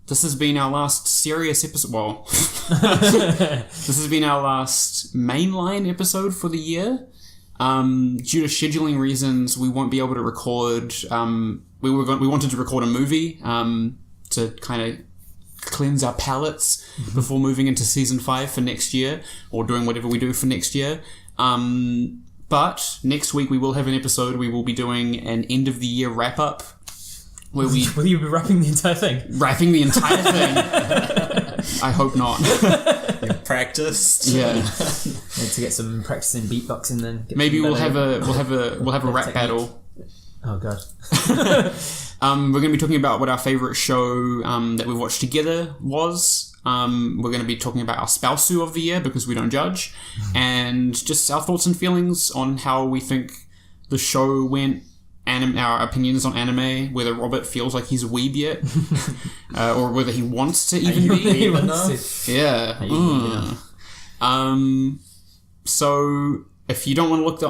this has been our last serious episode. Well, this has been our last mainline episode for the year. Due to scheduling reasons, we won't be able to record. We wanted to record a movie to kind of cleanse our palates before moving into season 5 for next year, or doing whatever we do for next year. But next week we will have an episode. We will be doing an end of the year wrap up. Will you be wrapping the entire thing? Wrapping the entire thing. I hope not. You've practiced. Yeah. Need to get some practicing beatboxing then. Maybe we'll have a rap battle. Oh god. We're going to be talking about what our favourite show that we've watched together was. We're going to be talking about our spouseu of the year because we don't judge, and just our thoughts and feelings on how we think the show went. Our opinions on anime, whether Robert feels like he's a weeb yet, or whether he wants to even be. Yeah. So if you don't want to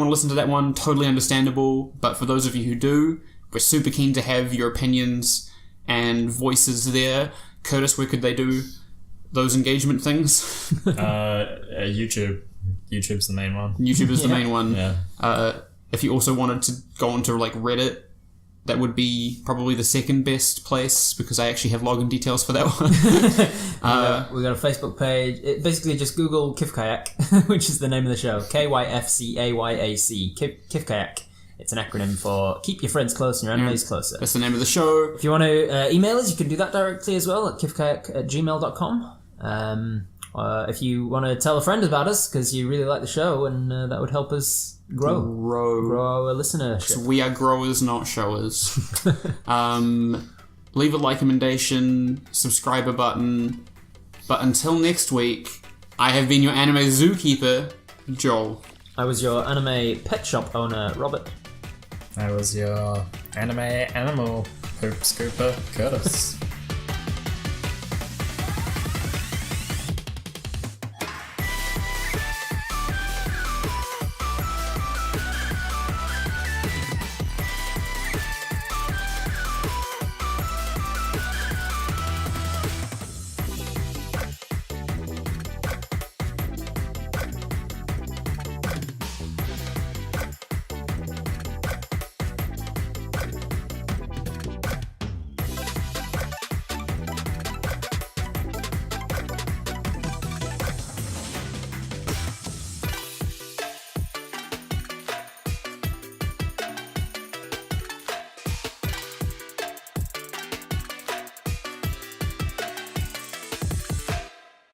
listen to that one, totally understandable. But for those of you who do, we're super keen to have your opinions and voices there. Curtis, where could they do those engagement things? YouTube. YouTube's the main one. YouTube is the main one. Yeah. If you also wanted to go onto like Reddit, that would be probably the second best place because I actually have login details for that one. We got a Facebook page. Basically, just Google Kif Kayak, which is the name of the show. KYFCAYAC. Kif Kayak. It's an acronym for Keep Your Friends Close and Your Enemies Closer. That's the name of the show. If you want to email us, you can do that directly as well at kifkayak@gmail.com. If you want to tell a friend about us because you really like the show, and that would help us grow our listenership. So we are growers, not showers. Leave a like recommendation, subscriber button. But until next week, I have been your anime zookeeper, Joel. I was your anime pet shop owner, Robert. I was your anime animal poop scooper, Curtis.